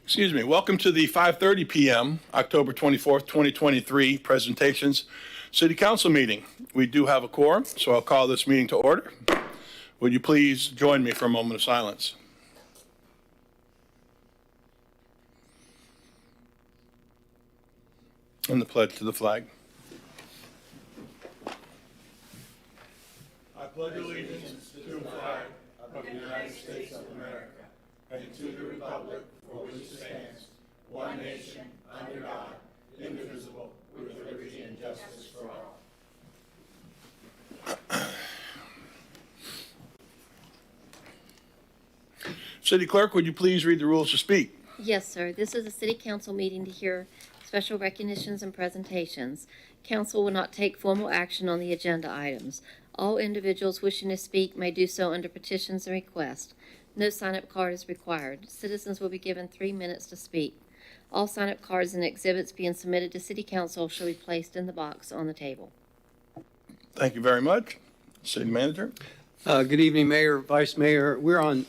Excuse me. Welcome to the 5:30 p.m. October 24th, 2023 presentations City Council meeting. We do have a quorum, so I'll call this meeting to order. Would you please join me for a moment of silence? And the pledge to the flag. I pledge allegiance to the flag of the United States of America and to the republic for which it stands, one nation, under God, indivisible, with liberty and justice for all. City Clerk, would you please read the rules to speak? Yes, sir. This is a city council meeting to hear special recognitions and presentations. Council will not take formal action on the agenda items. All individuals wishing to speak may do so under petitions and requests. No sign-up card is required. Citizens will be given 3 minutes to speak. All sign-up cards and exhibits being submitted to City Council shall be placed in the box on the table. Thank you very much. City Manager. Good evening, Mayor, Vice Mayor. We're on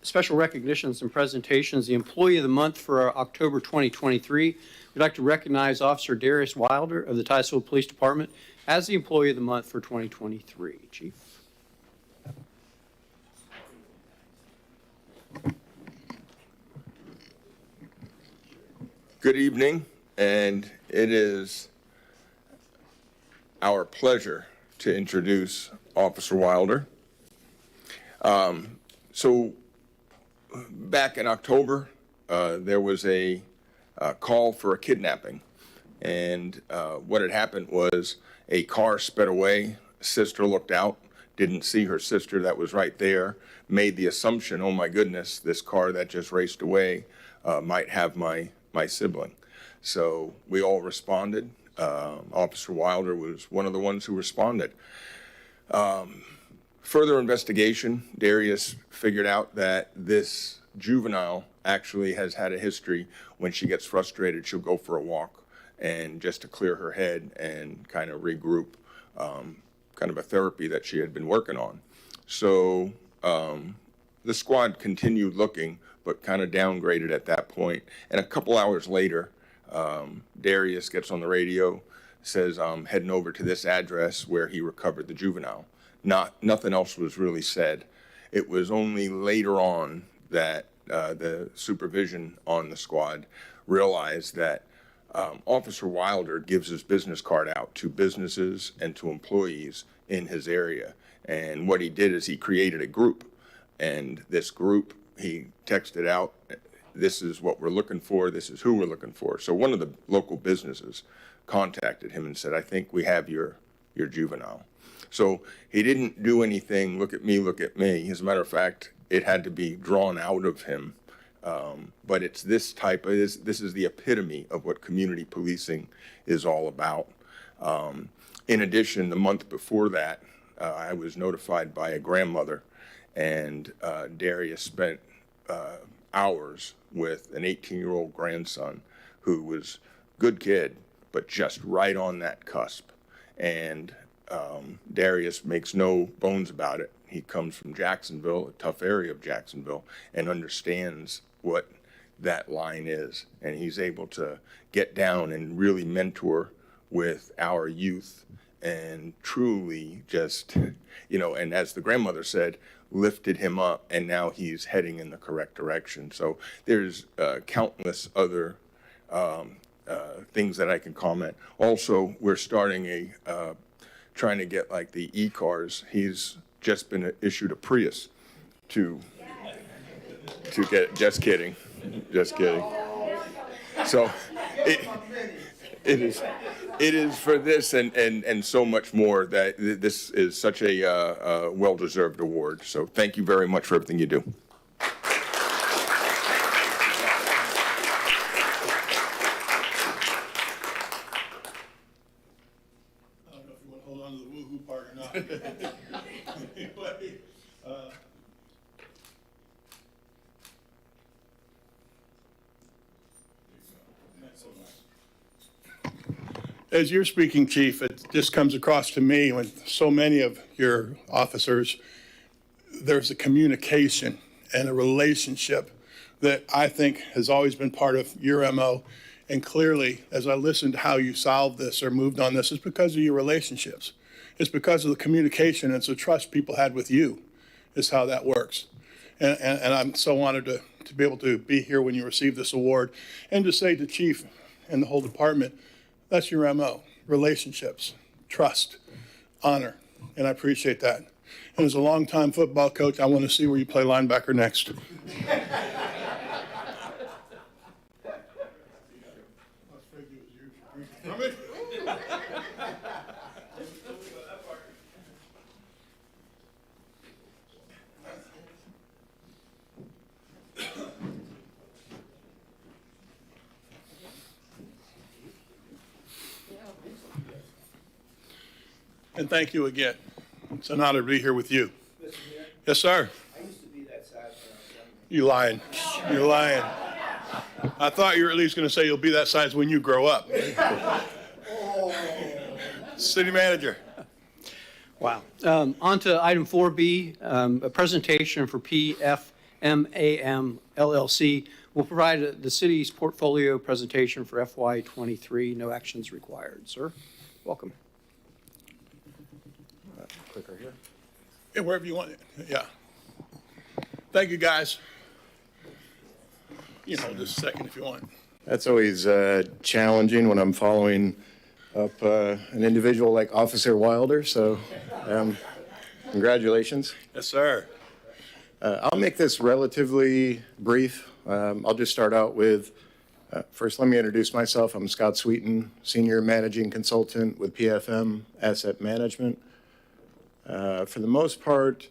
special recognitions and presentations. The Employee of the Month for October 2023. We'd like to recognize Officer Darius Wilder of the Titusville Police Department as the Employee of the Month for 2023. Chief. Good evening, and it is our pleasure to introduce Officer Wilder. So back in October, there was a call for a kidnapping, and what had happened was a car sped away. Sister looked out, didn't see her sister that was right there, made the assumption, oh my goodness, this car that just raced away might have my sibling. So we all responded. Officer Wilder was one of the ones who responded. Further investigation, Darius figured out that this juvenile actually has had a history. When she gets frustrated, she'll go for a walk and just to clear her head and kind of regroup, kind of a therapy that she had been working on. So the squad continued looking, but kind of downgraded at that point. And a couple hours later, Darius gets on the radio, says, I'm heading over to this address where he recovered the juvenile. Nothing else was really said. It was only later on that the supervision on the squad realized that Officer Wilder gives his business card out to businesses and to employees in his area. And what he did is he created a group. And this group, he texted out, this is what we're looking for, this is who we're looking for. So one of the local businesses contacted him and said, I think we have your juvenile. So he didn't do anything, look at me. As a matter of fact, it had to be drawn out of him. But it's this type of, this is the epitome of what community policing is all about. In addition, the month before that, I was notified by a grandmother, and Darius spent hours with an 18-year-old grandson who was a good kid, but just right on that cusp. And Darius makes no bones about it. He comes from Jacksonville, a tough area of Jacksonville, and understands what that line is. And he's able to get down and really mentor with our youth and truly just, and as the grandmother said, lifted him up, and now he's heading in the correct direction. So there's countless other things that I can comment. Also, we're starting trying to get like the e-cars. He's just been issued a Prius to get, just kidding. So it is for this and so much more that this is such a well-deserved award. So thank you very much for everything you do. Anyway, as you're speaking, Chief, it just comes across to me when so many of your officers, there's a communication and a relationship that I think has always been part of your MO. And clearly, as I listened to how you solved this or moved on this, it's because of your relationships. It's because of the communication and it's the trust people had with you is how that works. And I'm so honored to be able to be here when you receive this award and to say to Chief and the whole department, that's your MO, relationships, trust, honor, and I appreciate that. And as a longtime football coach, I want to see where you play linebacker next. And thank you again. It's an honor to be here with you. Yes, sir. I used to be that size when I was younger. You lying. You're lying. I thought you were at least going to say you'll be that size when you grow up. City manager. Wow. On to item 4B, a presentation for PFMAM LLC. We'll provide the city's portfolio presentation for FY23. No actions required. Sir, welcome. Clicker here. Yeah, wherever you want it. Yeah. Thank you, guys. You know, just a second if you want. That's always challenging when I'm following up an individual like Officer Wilder, so congratulations. Yes, sir. I'll make this relatively brief. I'll just start out with, first let me introduce myself. I'm Scott Sweeten, Senior Managing Consultant with PFM Asset Management. For the most part,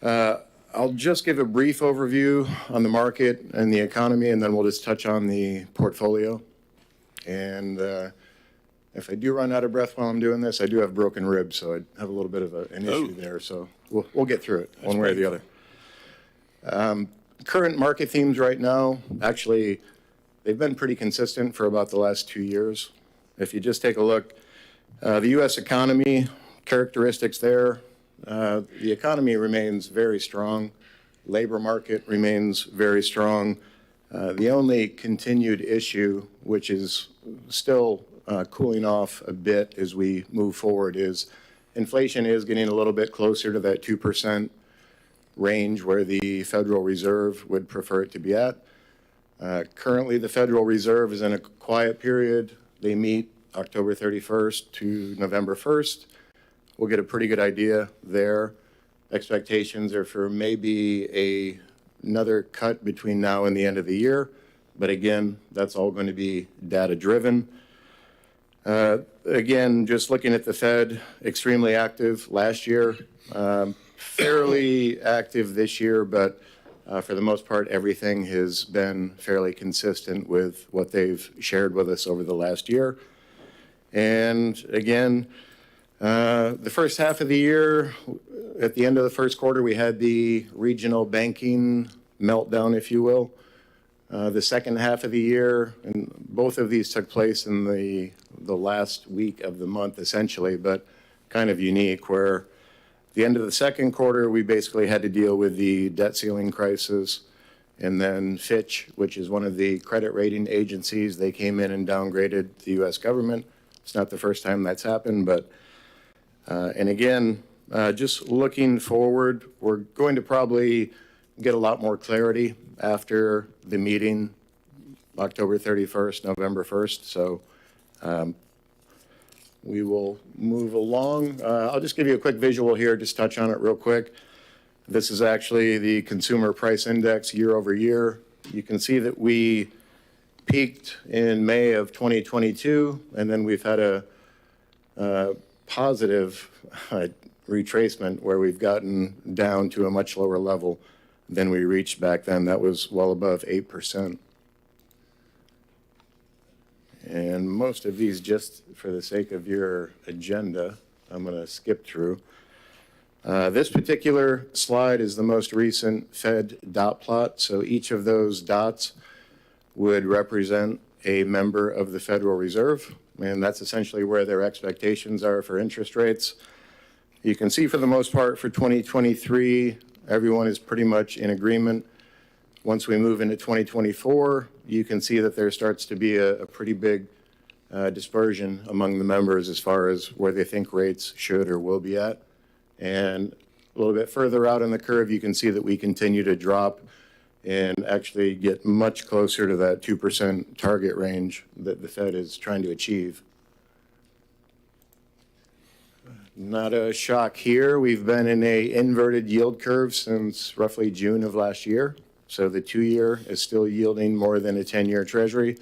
I'll just give a brief overview on the market and the economy, and then we'll just touch on the portfolio. And if I do run out of breath while I'm doing this, I do have broken ribs, so I have a little bit of an issue there. So we'll get through it one way or the other. Current market themes right now, actually, they've been pretty consistent for about the last 2 years. If you just take a look, the U.S. economy, characteristics there, the economy remains very strong. Labor market remains very strong. The only continued issue, which is still cooling off a bit as we move forward, is inflation is getting a little bit closer to that 2% range where the Federal Reserve would prefer it to be at. Currently, the Federal Reserve is in a quiet period. They meet October 31st to November 1st. We'll get a pretty good idea there. Expectations are for maybe another cut between now and the end of the year. But again, that's all going to be data driven. Again, just looking at the Fed, extremely active last year, fairly active this year, but for the most part, everything has been fairly consistent with what they've shared with us over the last year. And again, the first half of the year, at the end of the first quarter, we had the regional banking meltdown, if you will. The second half of the year, and both of these took place in the last week of the month, essentially, but kind of unique, where the end of the second quarter, we basically had to deal with the debt ceiling crisis. And then Fitch, which is one of the credit rating agencies, they came in and downgraded the U.S. government. It's not the first time that's happened, but and again, just looking forward, we're going to probably get a lot more clarity after the meeting, October 31st, November 1st. So we will move along. I'll just give you a quick visual here, just touch on it real quick. This is actually the Consumer Price Index year over year. You can see that we peaked in May of 2022, and then we've had a positive retracement where we've gotten down to a much lower level than we reached back then. That was well above 8%. And most of these, just for the sake of your agenda, I'm going to skip through. This particular slide is the most recent Fed dot plot. So each of those dots would represent a member of the Federal Reserve, and that's essentially where their expectations are for interest rates. You can see for the most part for 2023, everyone is pretty much in agreement Once we move into 2024, you can see that there starts to be a pretty big dispersion among the members as far as where they think rates should or will be at. And a little bit further out on the curve, you can see that we continue to drop and actually get much closer to that 2% target range that the Fed is trying to achieve. Not a shock here. We've been in a inverted yield curve since roughly June of last year. So the 2-year is still yielding more than a 10-year treasury.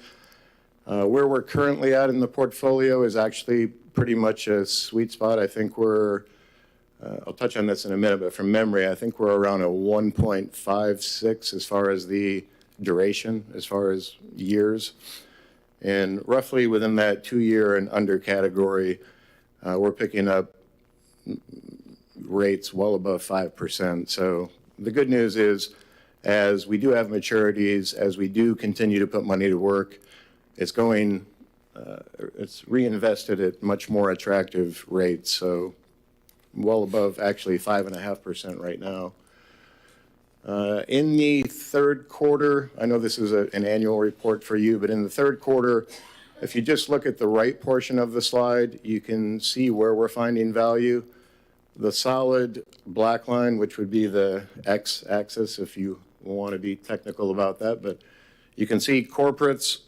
Where we're currently at in the portfolio is actually pretty much a sweet spot. I think I'll touch on this in a minute, but from memory, I think we're around a 1.56 as far as the duration, as far as years. And roughly within that 2-year and under category, we're picking up rates well above 5%. So the good news is, as we do have maturities, as we do continue to put money to work, it's reinvested at much more attractive rates. So well above actually 5.5% right now. In the third quarter, I know this is an annual report for you, but in the third quarter, if you just look at the right portion of the slide, you can see where we're finding value. The solid black line, which would be the x-axis if you want to be technical about that, but you can see corporates,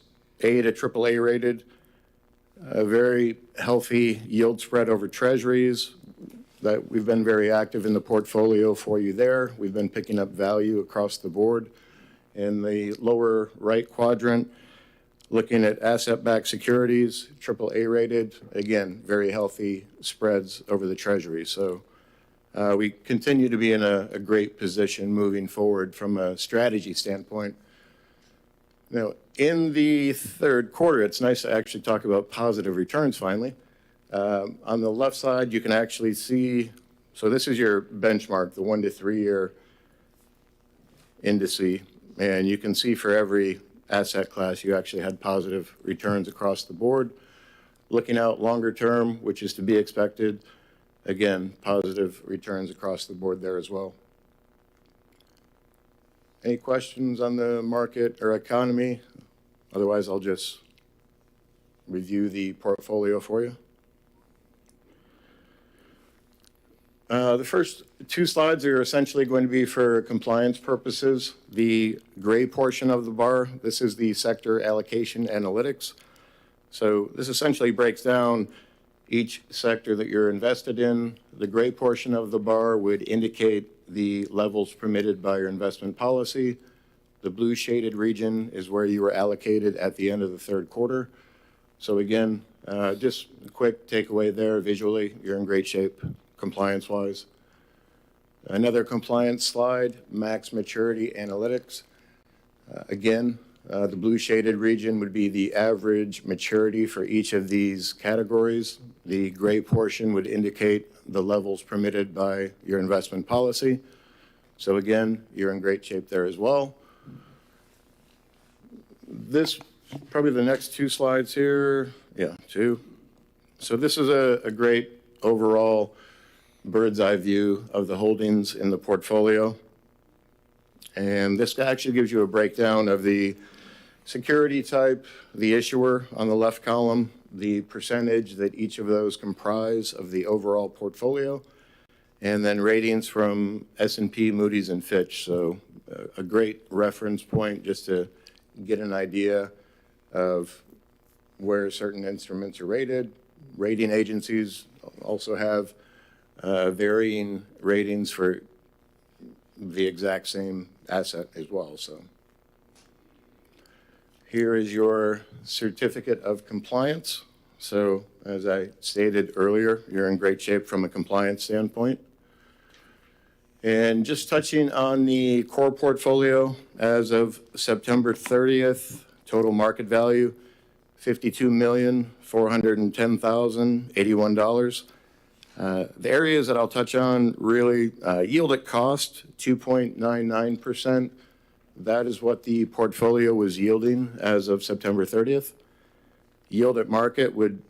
A to AAA rated, a very healthy yield spread over treasuries. That we've been very active in the portfolio for you there. We've been picking up value across the board. In the lower right quadrant, looking at asset-backed securities, AAA rated, again, very healthy spreads over the treasury. So we continue to be in a great position moving forward from a strategy standpoint. Now, in the third quarter, it's nice to actually talk about positive returns finally. On the left side, you can actually see, so this is your benchmark, the 1 to 3 year indice, and you can see for every asset class, you actually had positive returns across the board. Looking out longer term, which is to be expected, again, positive returns across the board there as well. Any questions on the market or economy? Otherwise, I'll just review the portfolio for you. The first 2 slides are essentially going to be for compliance purposes. The gray portion of the bar, this is the sector allocation analytics. So this essentially breaks down each sector that you're invested in. The gray portion of the bar would indicate the levels permitted by your investment policy. The blue shaded region is where you were allocated at the end of the third quarter. So again, just a quick takeaway there visually, you're in great shape compliance-wise. Another compliance slide, max maturity analytics. Again, the blue shaded region would be the average maturity for each of these categories. The gray portion would indicate the levels permitted by your investment policy. So again, you're in great shape there as well. This, probably the next 2 slides here. Yeah, 2. So this is a great overall bird's eye view of the holdings in the portfolio. And this actually gives you a breakdown of the security type, the issuer on the left column, the percentage that each of those comprise of the overall portfolio, and then ratings from S&P, Moody's, and Fitch. So a great reference point just to get an idea of where certain instruments are rated. Rating agencies also have varying ratings for the exact same asset as well. So here is your certificate of compliance. So as I stated earlier, you're in great shape from a compliance standpoint. And just touching on the core portfolio as of September 30th, total market value, $52,410,081. The areas that I'll touch on really, yield at cost, 2.99%. That is what the portfolio was yielding as of September 30th. Yield at market would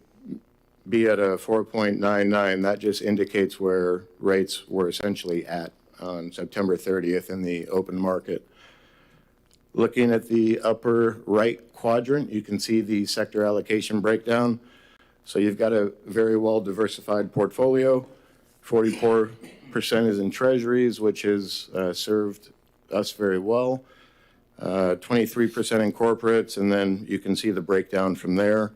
be at a 4.99. That just indicates where rates were essentially at on September 30th in the open market. Looking at the upper right quadrant, you can see the sector allocation breakdown. So you've got a very well diversified portfolio. 44% is in treasuries, which has served us very well. 23% in corporates, and then you can see the breakdown from there.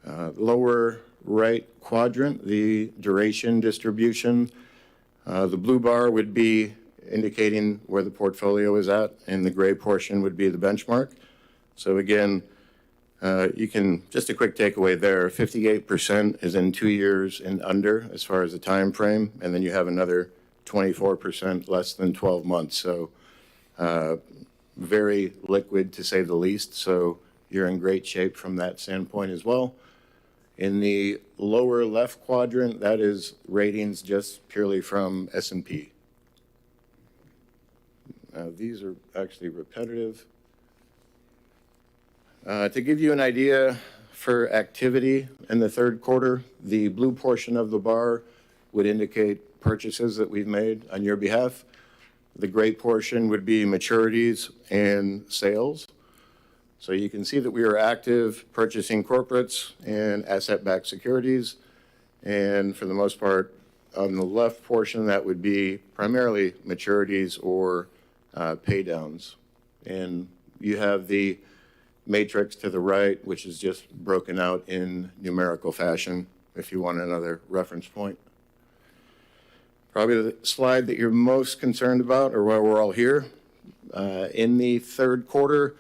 Lower right quadrant, the duration distribution. The blue bar would be indicating where the portfolio is at, and the gray portion would be the benchmark. So again, you can, just a quick takeaway there, 58% is in 2 years and under as far as the time frame, and then you have another 24% less than 12 months. So very liquid to say the least, so you're in great shape from that standpoint as well. In the lower left quadrant, that is ratings just purely from S&P. These are actually repetitive. To give you an idea for activity in the third quarter, the blue portion of the bar would indicate purchases that we've made on your behalf. The gray portion would be maturities and sales. So you can see that we are active purchasing corporates and asset-backed securities. And for the most part, on the left portion, that would be primarily maturities or pay downs. And you have the matrix to the right, which is just broken out in numerical fashion, if you want another reference point. Probably the slide that you're most concerned about, or why we're all here. In the third quarter,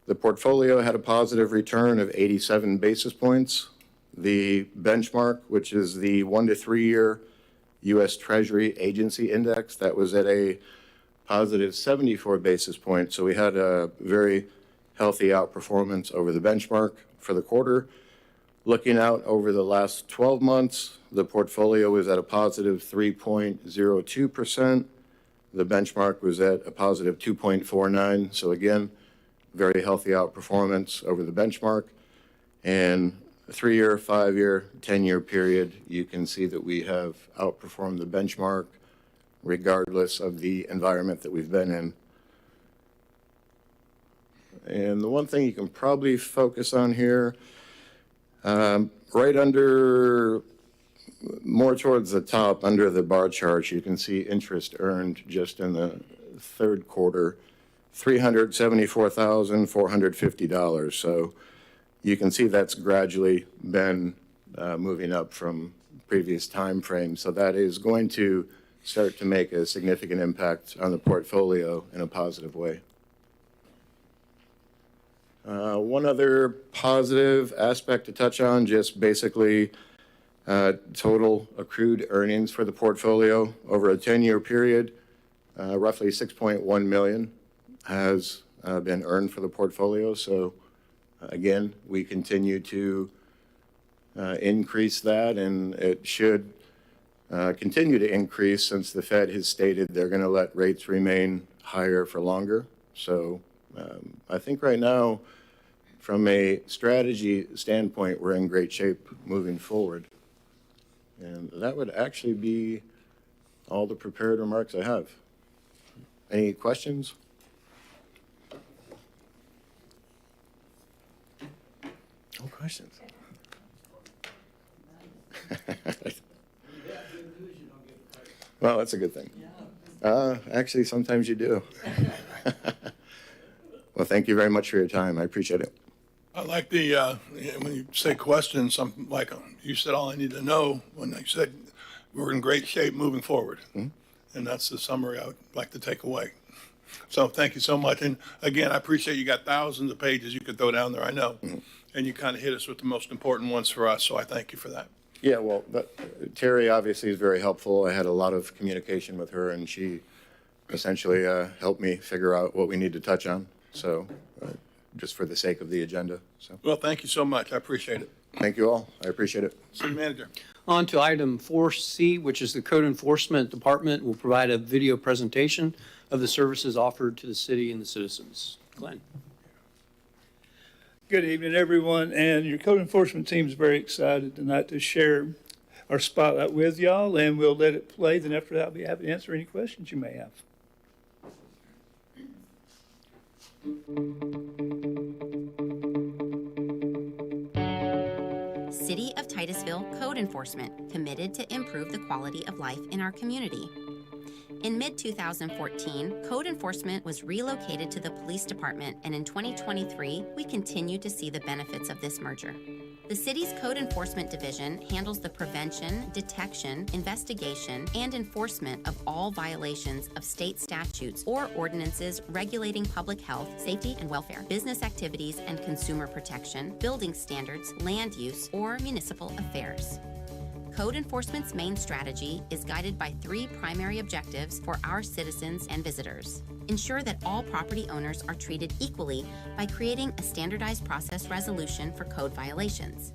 the portfolio had a positive return of 87 basis points. The benchmark, which is the 1 to 3 year U.S. Treasury Agency Index, that was at a positive 74 basis points. So we had a very healthy outperformance over the benchmark for the quarter. Looking out over the last 12 months, the portfolio was at a positive 3.02%. The benchmark was at a positive 2.49. So again, very healthy outperformance over the benchmark. And a 3-year, 5-year, 10-year period, you can see that we have outperformed the benchmark regardless of the environment that we've been in. And the one thing you can probably focus on here, right under, more towards the top, under the bar chart, you can see interest earned just in the third quarter, $374,450. So you can see that's gradually been moving up from previous time frames. So that is going to start to make a significant impact on the portfolio in a positive way. One other positive aspect to touch on, just basically total accrued earnings for the portfolio over a 10-year period, roughly $6.1 million has been earned for the portfolio. So again, we continue to increase that, and it should continue to increase since the Fed has stated they're going to let rates remain higher for longer. So I think right now, from a strategy standpoint, we're in great shape moving forward. And that would actually be all the prepared remarks I have. Any questions? No questions. Well, that's a good thing. Actually, sometimes you do. Well, thank you very much for your time. I appreciate it. I like the, when you say questions, something like, you said all I need to know, when I said we're in great shape moving forward. Mm-hmm. And that's the summary I would like to take away. So thank you so much. And again, I appreciate you got thousands of pages you could throw down there, I know. Mm-hmm. And you kind of hit us with the most important ones for us, so I thank you for that. Yeah, well, Terry obviously is very helpful. I had a lot of communication with her, and she essentially helped me figure out what we need to touch on. So just for the sake of the agenda. So. Well, thank you so much. I appreciate it. Thank you all. I appreciate it. City Manager. On to item 4C, which is the Code Enforcement Department will provide a video presentation of the services offered to the city and the citizens. Glenn. Good evening, everyone, and your code enforcement team is very excited tonight to share our spotlight with y'all, and we'll let it play. Then after that, I'll be happy to answer any questions you may have. City of Titusville Code Enforcement, committed to improve the quality of life in our community. In mid-2014, code enforcement was relocated to the police department, and in 2023, we continue to see the benefits of this merger. The city's Code Enforcement Division handles the prevention, detection, investigation, and enforcement of all violations of state statutes or ordinances regulating public health, safety and welfare, business activities and consumer protection, building standards, land use, or municipal affairs. Code enforcement's main strategy is guided by 3 primary objectives for our citizens and visitors. Ensure that all property owners are treated equally by creating a standardized process resolution for code violations.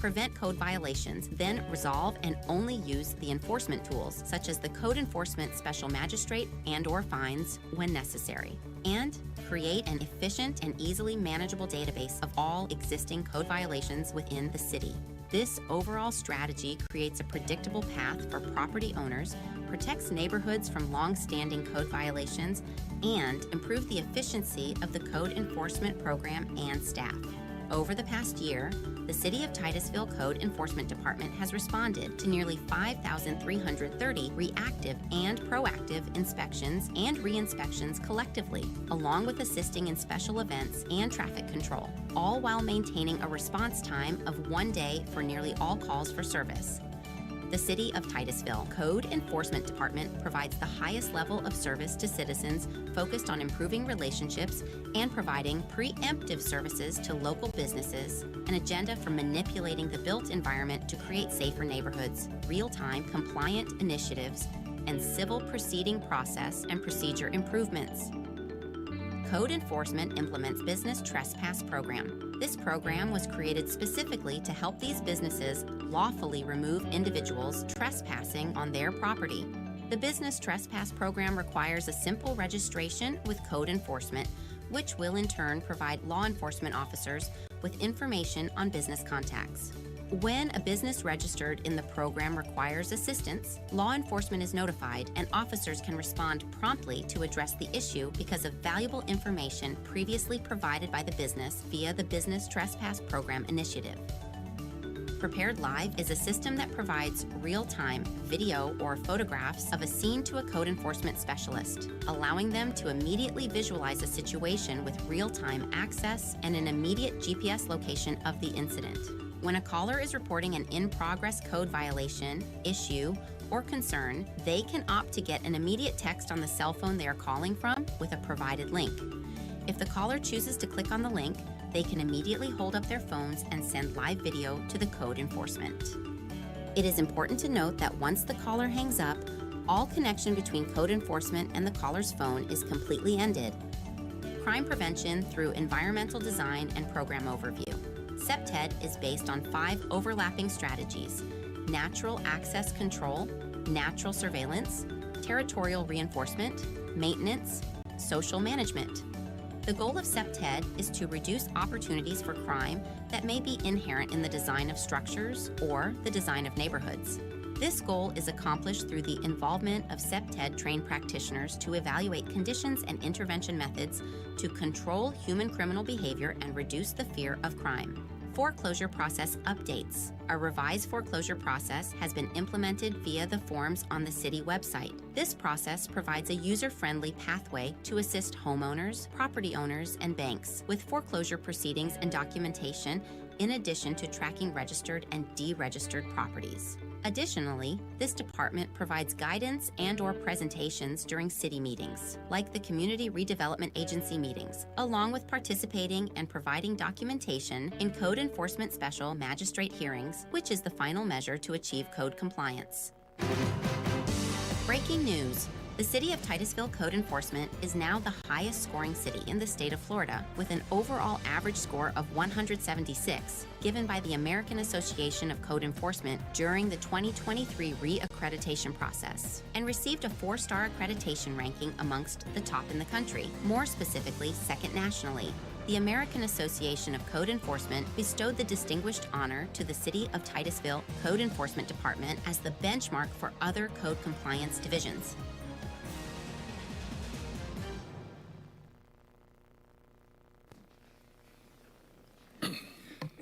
Prevent code violations, then resolve and only use the enforcement tools, such as the Code Enforcement Special Magistrate and/or fines when necessary. And create an efficient and easily manageable database of all existing code violations within the city. This overall strategy creates a predictable path for property owners, protects neighborhoods from long-standing code violations, and improves the efficiency of the code enforcement program and staff. Over the past year, the City of Titusville Code Enforcement Department has responded to nearly 5,330 reactive and proactive inspections and re-inspections collectively, along with assisting in special events and traffic control, all while maintaining a response time of 1 day for nearly all calls for service. The City of Titusville Code Enforcement Department provides the highest level of service to citizens focused on improving relationships and providing preemptive services to local businesses, an agenda for manipulating the built environment to create safer neighborhoods, real-time compliant initiatives, and civil proceeding process and procedure improvements. Code enforcement implements Business Trespass Program. This program was created specifically to help these businesses lawfully remove individuals trespassing on their property. The Business Trespass Program requires a simple registration with code enforcement, which will in turn provide law enforcement officers with information on business contacts. When a business registered in the program requires assistance, law enforcement is notified and officers can respond promptly to address the issue because of valuable information previously provided by the business via the Business Trespass Program initiative. Prepared Live is a system that provides real-time video or photographs of a scene to a code enforcement specialist, allowing them to immediately visualize a situation with real-time access and an immediate GPS location of the incident. When a caller is reporting an in-progress code violation, issue, or concern, they can opt to get an immediate text on the cell phone they are calling from with a provided link. If the caller chooses to click on the link, they can immediately hold up their phones and send live video to the code enforcement. It is important to note that once the caller hangs up, all connection between code enforcement and the caller's phone is completely ended. Crime prevention through environmental design and program overview. CEPTED is based on 5 overlapping strategies: natural access control, natural surveillance, territorial reinforcement, maintenance, social management. The goal of CEPTED is to reduce opportunities for crime that may be inherent in the design of structures or the design of neighborhoods. This goal is accomplished through the involvement of CEPTED trained practitioners to evaluate conditions and intervention methods to control human criminal behavior and reduce the fear of crime. Foreclosure process updates. A revised foreclosure process has been implemented via the forms on the city website. This process provides a user-friendly pathway to assist homeowners, property owners, and banks with foreclosure proceedings and documentation, in addition to tracking registered and deregistered properties. Additionally, this department provides guidance and/or presentations during city meetings, like the Community Redevelopment Agency meetings, along with participating and providing documentation in Code Enforcement Special Magistrate hearings, which is the final measure to achieve code compliance. Breaking news. The City of Titusville Code Enforcement is now the highest scoring city in the state of Florida, with an overall average score of 176, given by the American Association of Code Enforcement during the 2023 re-accreditation process, and received a 4-star accreditation ranking amongst the top in the country, more specifically, second nationally. The American Association of Code Enforcement bestowed the distinguished honor to the City of Titusville Code Enforcement Department as the benchmark for other code compliance divisions.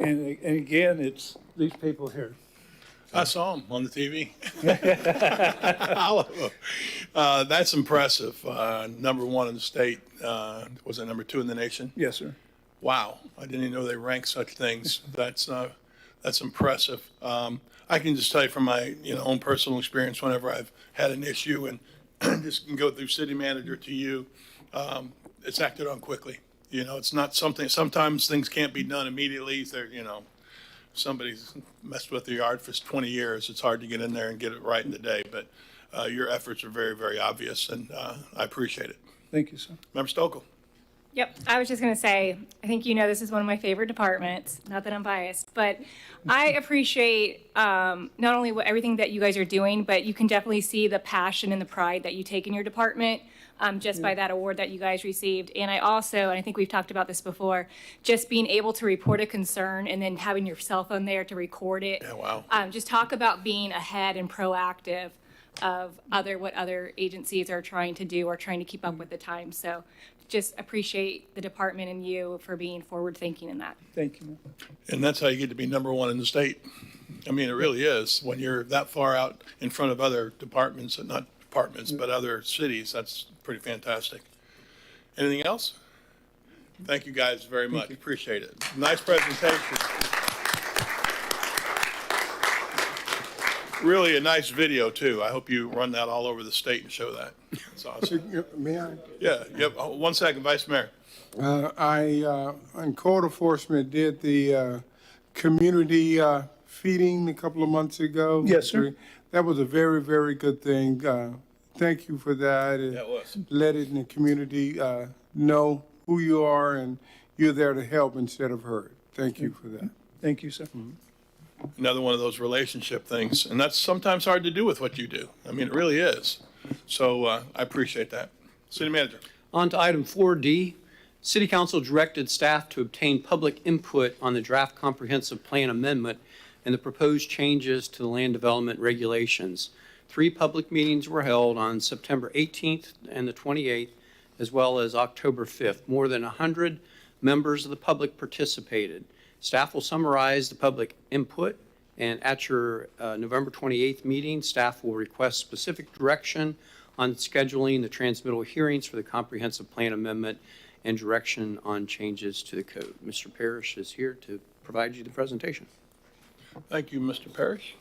And again, it's these people here. I saw him on the TV. All of them. That's impressive. Number one in the state. Was it number two in the nation? Yes, sir. Wow, I didn't even know they ranked such things. That's impressive. I can just tell you from my own personal experience, whenever I've had an issue and just can go through city manager to you, it's acted on quickly. It's not something. Sometimes things can't be done immediately. They're somebody's messed with the yard for 20 years. It's hard to get in there and get it right in the day. But your efforts are very, very obvious, and I appreciate it. Thank you, sir. Member Stokel. Yep, I was just going to say, I think this is one of my favorite departments. Not that I'm biased, but I appreciate not only everything that you guys are doing, but you can definitely see the passion and the pride that you take in your department just by that award that you guys received. And I also, and I think we've talked about this before, just being able to report a concern and then having your cell phone there to record it. Yeah, wow. Just talk about being ahead and proactive of what other agencies are trying to do or trying to keep up with the times. So just appreciate the department and you for being forward thinking in that. Thank you, ma'am. And that's how you get to be number one in the state. I mean, it really is. When you're that far out in front of other departments, not departments, but other cities, that's pretty fantastic. Anything else? Thank you guys very much. Appreciate it. Nice presentation. Really a nice video, too. I hope you run that all over the state and show that. That's awesome. May I? Yeah, yep. Oh, 1 second, Vice Mayor. I, on code enforcement, did the community feeding a couple of months ago. Yes, sir. That was a very, very good thing. Thank you for that. Yeah, it was. Let it in the community know who you are and you're there to help instead of hurt. Thank you for that. Thank you, sir. Another one of those relationship things. And that's sometimes hard to do with what you do. I mean, it really is. So I appreciate that. City Manager. On to item 4D. City Council directed staff to obtain public input on the draft comprehensive plan amendment and the proposed changes to the land development regulations. 3 public meetings were held on September 18th and the 28th, as well as October 5th. More than 100 members of the public participated. Staff will summarize the public input, and at your November 28th meeting, staff will request specific direction on scheduling the transmittal hearings for the comprehensive plan amendment and direction on changes to the code. Mr. Parrish is here to provide you the presentation. Thank you, Mr. Parrish.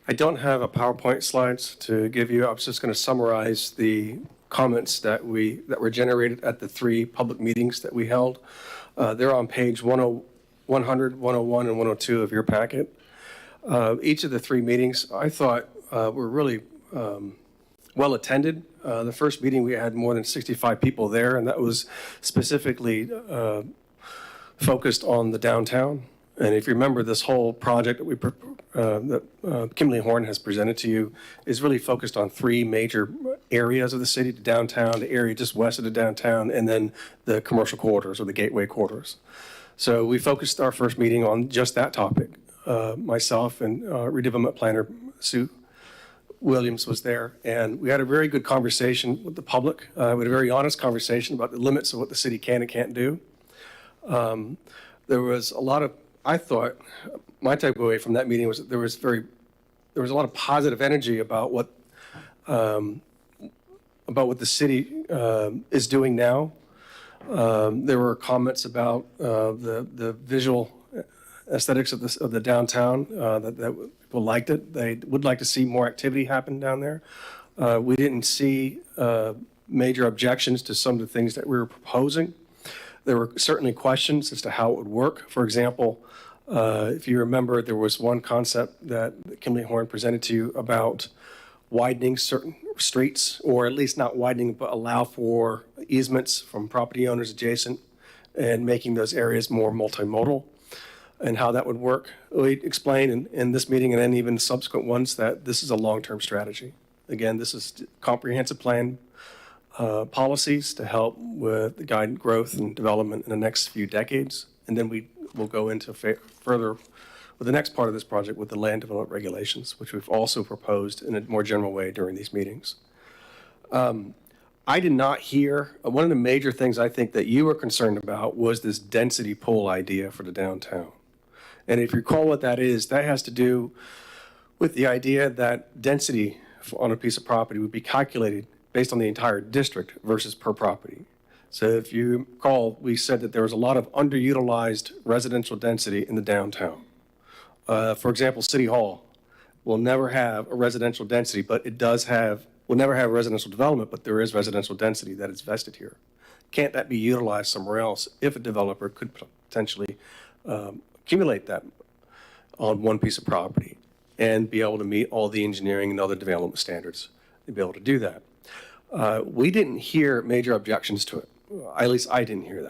I don't have a PowerPoint slides to give you. I was just going to summarize the comments that were generated at the 3 public meetings that we held. They're on page 100, 101, and 102 of your packet. Each of the 3 meetings I thought were really well attended. The first meeting, we had more than 65 people there, and that was specifically focused on the downtown. And if you remember, this whole project that Kimberly Horn has presented to you is really focused on 3 major areas of the city: the downtown, the area just west of the downtown, and then the commercial corridors or the gateway corridors. So we focused our first meeting on just that topic. Myself and redevelopment planner Sue Williams was there, and we had a very good conversation with the public. We had a very honest conversation about the limits of what the city can and can't do. There was a lot of, I thought, my takeaway from that meeting was that there was a lot of positive energy about what the city is doing now. There were comments about the visual aesthetics of the downtown, that people liked it. They would like to see more activity happen down there. We didn't see major objections to some of the things that we were proposing. There were certainly questions as to how it would work. For example, if you remember, there was one concept that Kimberly Horn presented to you about widening certain streets, or at least not widening, but allow for easements from property owners adjacent and making those areas more multimodal, and how that would work. We explained in this meeting and then even subsequent ones that this is a long-term strategy. Again, this is comprehensive plan policies to help with the guided growth and development in the next few decades. And then we will go into further with the next part of this project with the land development regulations, which we've also proposed in a more general way during these meetings. I did not hear, one of the major things I think that you were concerned about was this density pool idea for the downtown. And if you recall what that is, that has to do with the idea that density on a piece of property would be calculated based on the entire district versus per property. So if you recall, we said that there was a lot of underutilized residential density in the downtown. For example, City Hall will never have a residential density, but it will never have residential development, but there is residential density that is vested here. Can't that be utilized somewhere else if a developer could potentially accumulate that on one piece of property and be able to meet all the engineering and other development standards to be able to do that? We didn't hear major objections to it. At least I didn't hear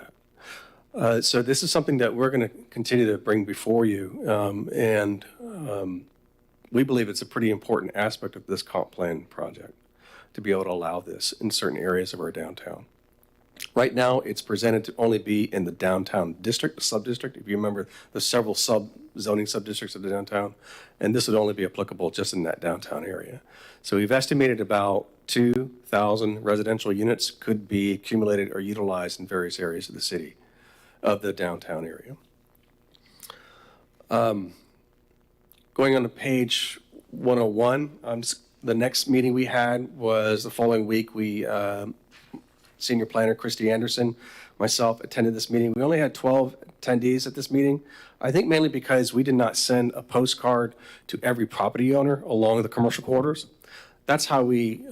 that. So this is something that we're going to continue to bring before you, and we believe it's a pretty important aspect of this comp plan project to be able to allow this in certain areas of our downtown. Right now, it's presented to only be in the downtown district, sub-district. If you remember, there's several zoning sub-districts of the downtown, and this would only be applicable just in that downtown area. So we've estimated about 2,000 residential units could be accumulated or utilized in various areas of the city, of the downtown area. Going on to page 101, the next meeting we had was the following week. Senior planner Christy Anderson, myself attended this meeting. We only had 12 attendees at this meeting. I think mainly because we did not send a postcard to every property owner along the commercial corridors. That's how we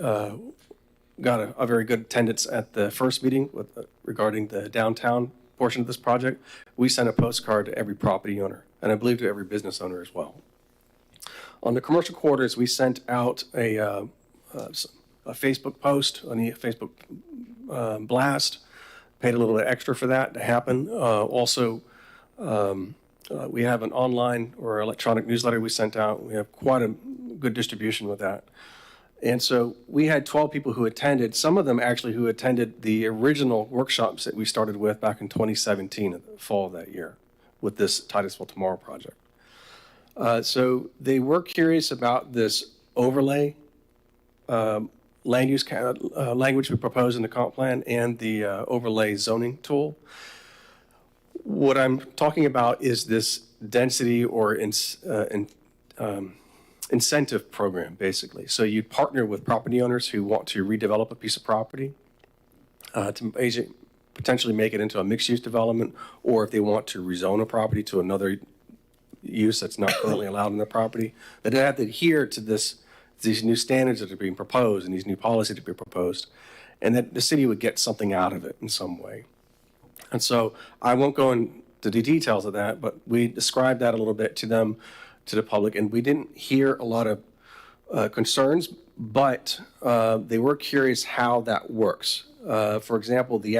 got a very good attendance at the first meeting regarding the downtown portion of this project. We sent a postcard to every property owner, and I believe to every business owner as well. On the commercial quarters, we sent out a Facebook post on the Facebook blast, paid a little bit extra for that to happen. Also, we have an online or electronic newsletter we sent out. We have quite a good distribution with that. And so we had 12 people who attended, some of them actually who attended the original workshops that we started with back in 2017, in the fall of that year, with this Titusville Tomorrow project. So they were curious about this overlay land use language we proposed in the comp plan and the overlay zoning tool. What I'm talking about is this density or incentive program, basically. So you'd partner with property owners who want to redevelop a piece of property to potentially make it into a mixed-use development, or if they want to rezone a property to another use that's not currently allowed in their property, that they have to adhere to these new standards that are being proposed and these new policies that are being proposed, and that the city would get something out of it in some way. And so I won't go into the details of that, but we described that a little bit to them, to the public, and we didn't hear a lot of concerns, but they were curious how that works. For example, the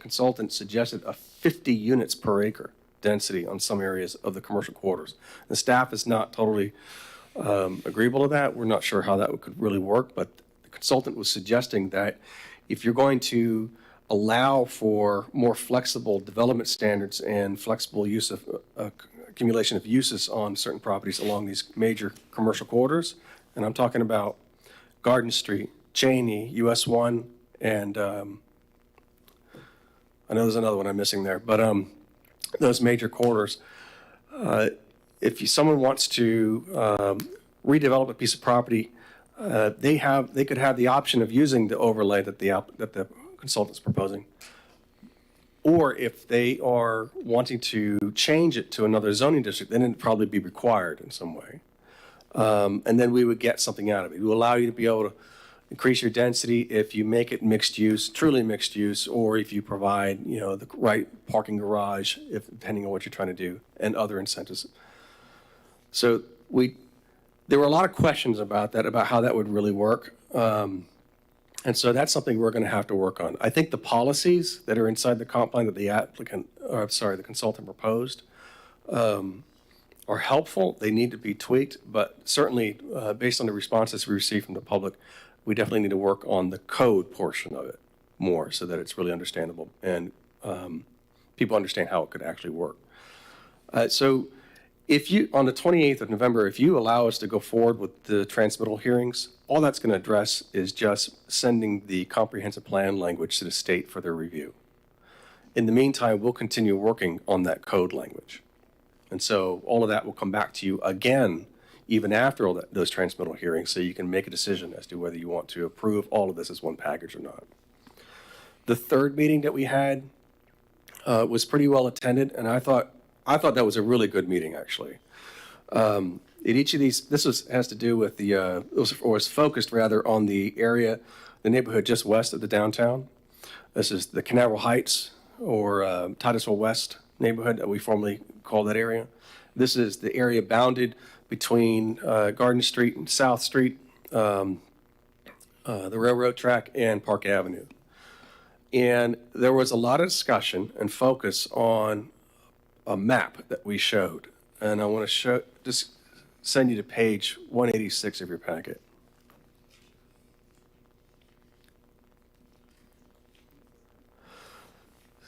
consultant suggested a 50 units per acre density on some areas of the commercial quarters. The staff is not totally agreeable to that. We're not sure how that could really work, but the consultant was suggesting that if you're going to allow for more flexible development standards and flexible use of accumulation of uses on certain properties along these major commercial corridors, and I'm talking about Garden Street, Cheney, US 1, and I know there's another one I'm missing there, but those major corridors, if someone wants to redevelop a piece of property, they could have the option of using the overlay that the consultant's proposing. Or if they are wanting to change it to another zoning district, then it'd probably be required in some way. And then we would get something out of it. It will allow you to be able to increase your density if you make it mixed use, truly mixed use, or if you provide, the right parking garage, depending on what you're trying to do, and other incentives. So there were a lot of questions about that, about how that would really work. And so that's something we're going to have to work on. I think the policies that are inside the comp plan that the consultant proposed are helpful. They need to be tweaked, but certainly based on the responses we received from the public, we definitely need to work on the code portion of it more so that it's really understandable and people understand how it could actually work. So on the 28th of November, if you allow us to go forward with the transmittal hearings, all that's going to address is just sending the comprehensive plan language to the state for their review. In the meantime, we'll continue working on that code language. And so all of that will come back to you again, even after all those transmittal hearings, so you can make a decision as to whether you want to approve all of this as one package or not. The third meeting that we had was pretty well attended, and I thought that was a really good meeting, actually. In each of these, has to do with was focused rather on the area, the neighborhood just west of the downtown. This is the Canaveral Heights or Titusville West neighborhood that we formerly called that area. This is the area bounded between Garden Street and South Street, the railroad track, and Park Avenue. And there was a lot of discussion and focus on a map that we showed. And I want to just send you to page 186 of your packet.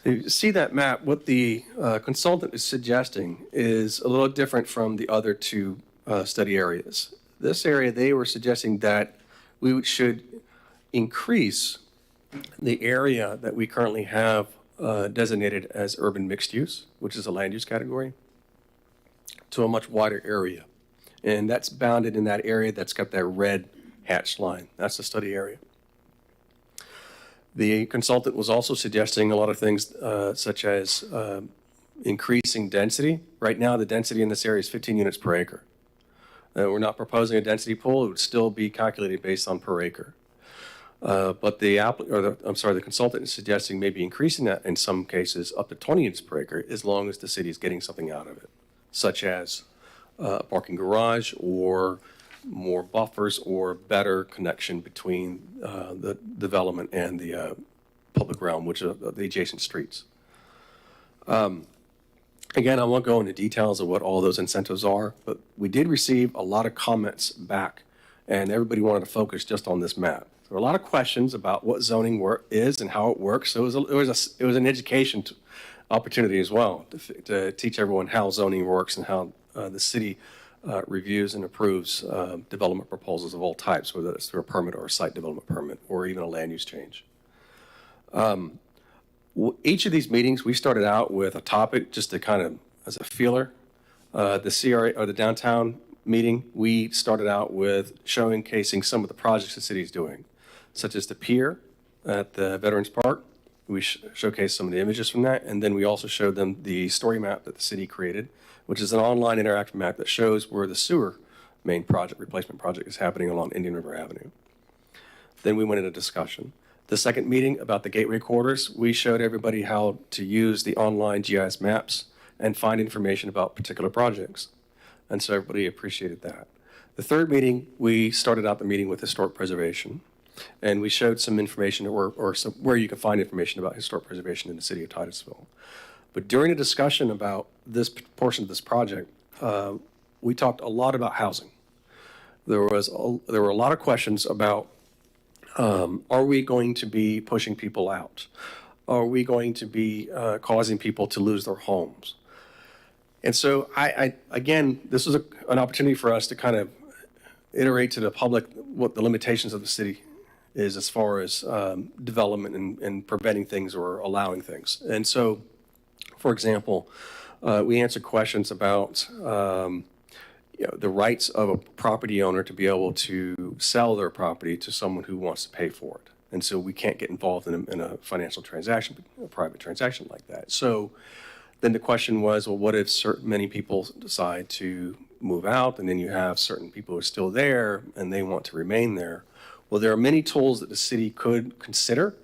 So you see that map, what the consultant is suggesting is a little different from the other two study areas. This area, they were suggesting that we should increase the area that we currently have designated as urban mixed use, which is a land use category, to a much wider area. And that's bounded in that area that's got that red hatched line. That's the study area. The consultant was also suggesting a lot of things such as increasing density. Right now, the density in this area is 15 units per acre. We're not proposing a density pool. It would still be calculated based on per acre. But the consultant is suggesting maybe increasing that in some cases up to 20 units per acre, as long as the city is getting something out of it, such as a parking garage or more buffers or better connection between the development and the public realm, which are the adjacent streets. Again, I won't go into details of what all those incentives are, but we did receive a lot of comments back, and everybody wanted to focus just on this map. There were a lot of questions about what zoning is and how it works. So it was an education opportunity as well to teach everyone how zoning works and how the city reviews and approves development proposals of all types, whether it's through a permit or a site development permit or even a land use change. Each of these meetings, we started out with a topic just to kind of as a feeler. The CRA or the downtown meeting, we started out with showcasing some of the projects the city is doing, such as the pier at the Veterans Park. We showcased some of the images from that, and then we also showed them the story map that the city created, which is an online interactive map that shows where the sewer main project, replacement project, is happening along Indian River Avenue. Then we went into discussion. The second meeting about the gateway corridors, we showed everybody how to use the online GIS maps and find information about particular projects. And so everybody appreciated that. The third meeting, we started out the meeting with historic preservation. And we showed some information where you can find information about historic preservation in the city of Titusville. But during the discussion about this portion of this project, we talked a lot about housing. There were a lot of questions about, are we going to be pushing people out? Are we going to be causing people to lose their homes? And so again, this was an opportunity for us to kind of iterate to the public what the limitations of the city is as far as development and preventing things or allowing things. And so, for example, we answered questions about the rights of a property owner to be able to sell their property to someone who wants to pay for it. And so we can't get involved in a financial transaction, a private transaction like that. So then the question was, well, what if many people decide to move out, and then you have certain people who are still there and they want to remain there? Well, there are many tools that the city could consider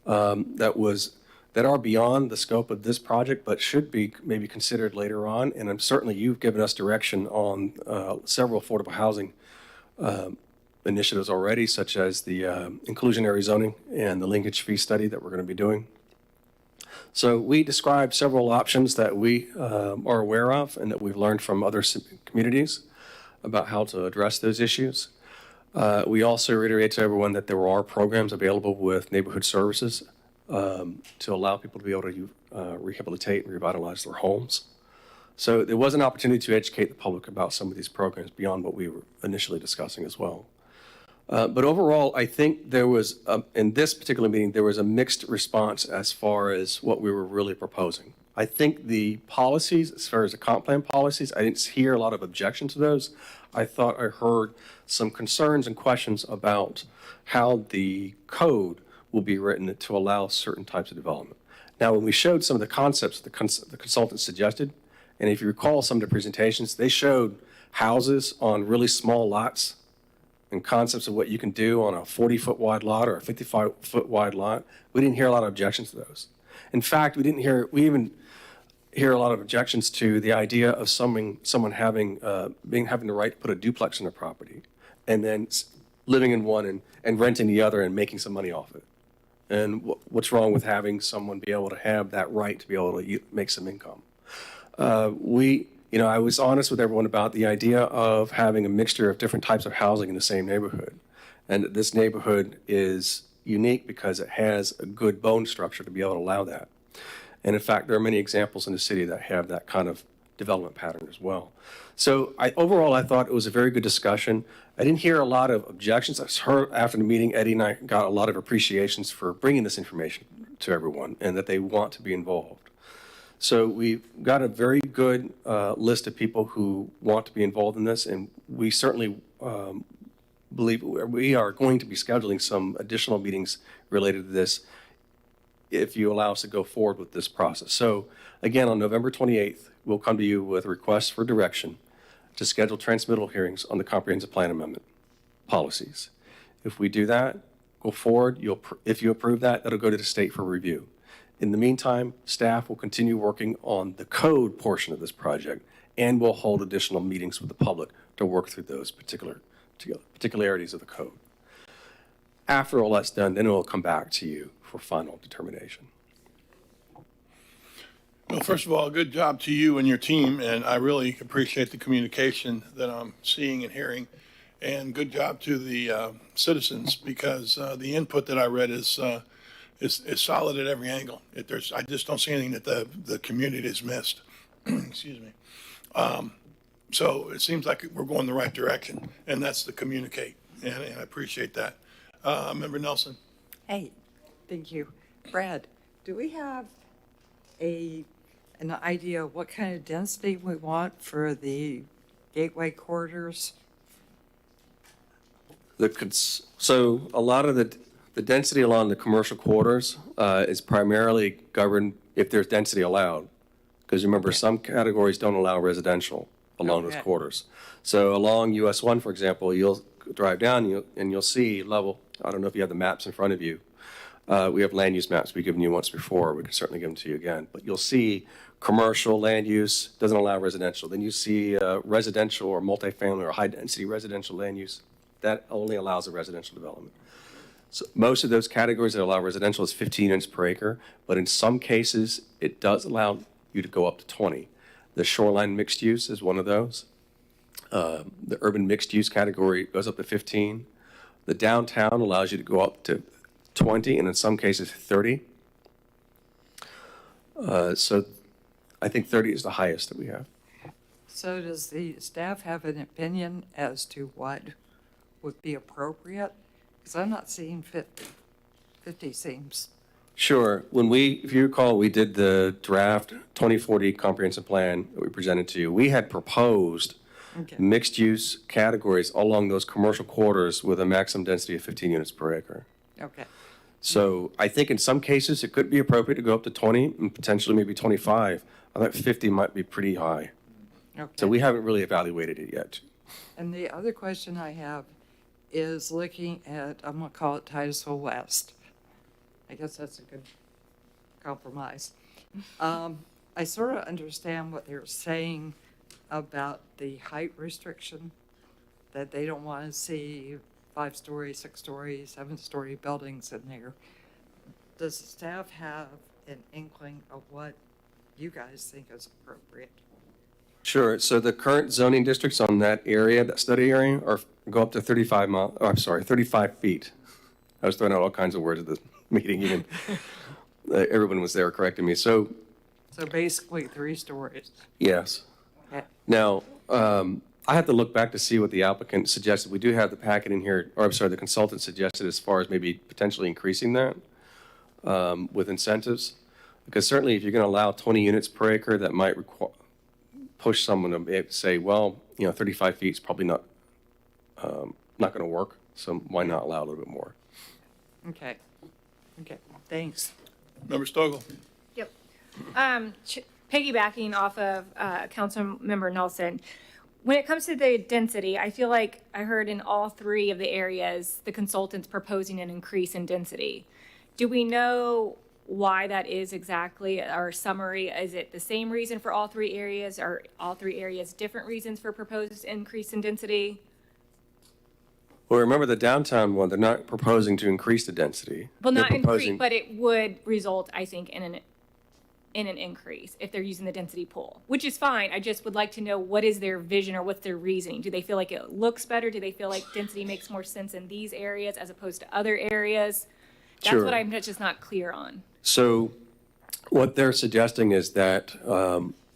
that are beyond the scope of this project, but should be maybe considered later on. And certainly you've given us direction on several affordable housing initiatives already, such as the inclusionary zoning and the linkage fee study that we're going to be doing. So we described several options that we are aware of and that we've learned from other communities about how to address those issues. We also reiterate to everyone that there are programs available with neighborhood services to allow people to be able to rehabilitate and revitalize their homes. So there was an opportunity to educate the public about some of these programs beyond what we were initially discussing as well. But overall, I think there was, in this particular meeting, there was a mixed response as far as what we were really proposing. I think the policies, as far as the comp plan policies, I didn't hear a lot of objection to those. I thought I heard some concerns and questions about how the code will be written to allow certain types of development. Now, when we showed some of the concepts the consultant suggested, and if you recall some of the presentations, they showed houses on really small lots and concepts of what you can do on a 40-foot wide lot or a 55-foot wide lot. We didn't hear a lot of objections to those. In fact, we even hear a lot of objections to the idea of someone having the right to put a duplex in their property and then living in one and renting the other and making some money off it. And what's wrong with having someone be able to have that right to be able to make some income? I was honest with everyone about the idea of having a mixture of different types of housing in the same neighborhood. And this neighborhood is unique because it has a good bone structure to be able to allow that. And in fact, there are many examples in the city that have that kind of development pattern as well. So overall, I thought it was a very good discussion. I didn't hear a lot of objections. I heard after the meeting, Eddie and I got a lot of appreciations for bringing this information to everyone and that they want to be involved. So we've got a very good list of people who want to be involved in this, and we certainly believe we are going to be scheduling some additional meetings related to this if you allow us to go forward with this process. So again, on November 28th, we'll come to you with requests for direction to schedule transmittal hearings on the comprehensive plan amendment policies. If we do that, go forward, if you approve that, that'll go to the state for review. In the meantime, staff will continue working on the code portion of this project, and we'll hold additional meetings with the public to work through those particularities of the code. After all that's done, then it will come back to you for final determination. Well, first of all, good job to you and your team, and I really appreciate the communication that I'm seeing and hearing. And good job to the citizens, because the input that I read is solid at every angle. I just don't see anything that the community has missed. Excuse me. So it seems like we're going the right direction, and that's to communicate, and I appreciate that. Member Nelson. Hey, thank you. Brad, do we have an idea of what kind of density we want for the gateway corridors? So a lot of the density along the commercial corridors is primarily governed if there's density allowed. Because remember, some categories don't allow residential along those corridors. So along US 1, for example, you'll drive down and you'll see level, I don't know if you have the maps in front of you. We have land use maps we've given you once before. We can certainly give them to you again. But you'll see commercial land use doesn't allow residential. Then you see residential or multifamily or high-density residential land use. That only allows a residential development. So most of those categories that allow residential is 15 units per acre, but in some cases, it does allow you to go up to 20. The shoreline mixed use is one of those. The urban mixed use category goes up to 15. The downtown allows you to go up to 20, and in some cases 30. So I think 30 is the highest that we have. So does the staff have an opinion as to what would be appropriate? Because I'm not seeing 50. 50 seems. Sure. If you recall, we did the draft 2040 comprehensive plan that we presented to you. We had proposed mixed-use categories along those commercial corridors with a maximum density of 15 units per acre. Okay. So I think in some cases, it could be appropriate to go up to 20 and potentially maybe 25. I think 50 might be pretty high. Okay. So we haven't really evaluated it yet. And the other question I have is looking at, I'm going to call it Titusville West. I guess that's a good compromise. I sort of understand what they're saying about the height restriction, that they don't want to see 5-story, 6-story, 7-story buildings in there. Does the staff have an inkling of what you guys think is appropriate? Sure. So the current zoning districts on that area, that study area, go up to 35 feet. I was throwing out all kinds of words at this meeting. Even everyone was there correcting me. So basically 3 stories. yes. Okay. Now, I have to look back to see what the applicant suggested. We do have the packet in here, or I'm sorry, the consultant suggested as far as maybe potentially increasing that with incentives. Because certainly if you're going to allow 20 units per acre, that might push someone to be able to say, well, 35 feet is probably not going to work. So why not allow a little bit more? Okay. Okay, thanks. Member Stogel? Yep. Piggybacking off of Councilmember Nelson, when it comes to the density, I feel like I heard in all three of the areas, the consultants proposing an increase in density. Do we know why that is exactly, or summary? Is it the same reason for all three areas, or all three areas different reasons for proposed increase in density? Well, remember the downtown one, they're not proposing to increase the density. Well, They're not increase, proposing- but it would result, I think, in an increase if they're using the density pool, which is fine. I just would like to know what is their vision or what's their reasoning. Do they feel like it looks better? Do they feel like density makes more sense in these areas as opposed to other areas? That's Sure. what I'm just not clear on. So what they're suggesting is that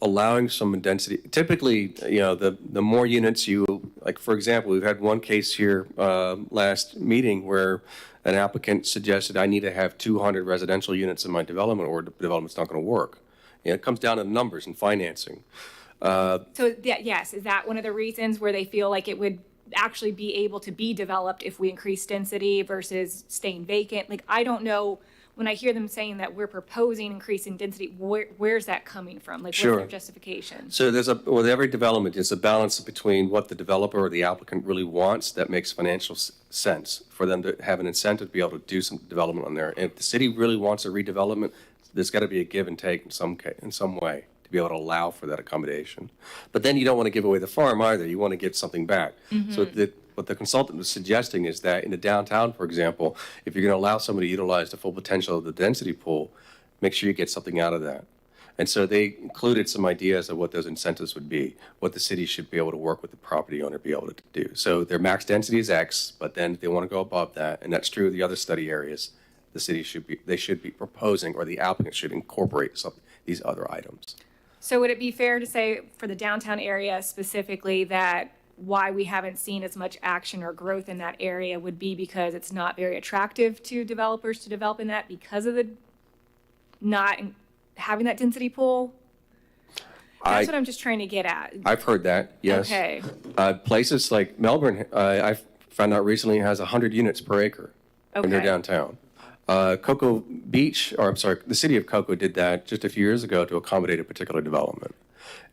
allowing some density, typically, the more units you, like, for example, we've had one case here last meeting where an applicant suggested I need to have 200 residential units in my development or the development's not going to work. It comes down to numbers and financing. So yes, is that one of the reasons where they feel like it would actually be able to be developed if we increase density versus staying vacant? Like, I don't know, when I hear them saying that we're proposing increasing density, where's that coming from? Like, Sure. what's their justification? So with every development, there's a balance between what the developer or the applicant really wants that makes financial sense for them to have an incentive to be able to do some development on there. And if the city really wants a redevelopment, there's got to be a give and take in some way to be able to allow for that accommodation. But then you don't want to give away the farm either. You want to get something back. So what the consultant was suggesting is that in the downtown, for example, if you're going to allow somebody to utilize the full potential of the density pool, make sure you get something out of that. And so they included some ideas of what those incentives would be, what the city should be able to work with the property owner to be able to do. So their max density is X, but then if they want to go above that, and that's true of the other study areas, the city should be proposing, or the applicant should incorporate these other items. So would it be fair to say for the downtown area specifically that why we haven't seen as much action or growth in that area would be because it's not very attractive to developers to develop in that because of the not having that density pool? That's what I'm just trying to get at. I've heard that, yes. Okay. Places like Melbourne, I found out recently, has 100 units per acre in their Okay. downtown. Cocoa Beach, or I'm sorry, the city of Cocoa did that just a few years ago to accommodate a particular development.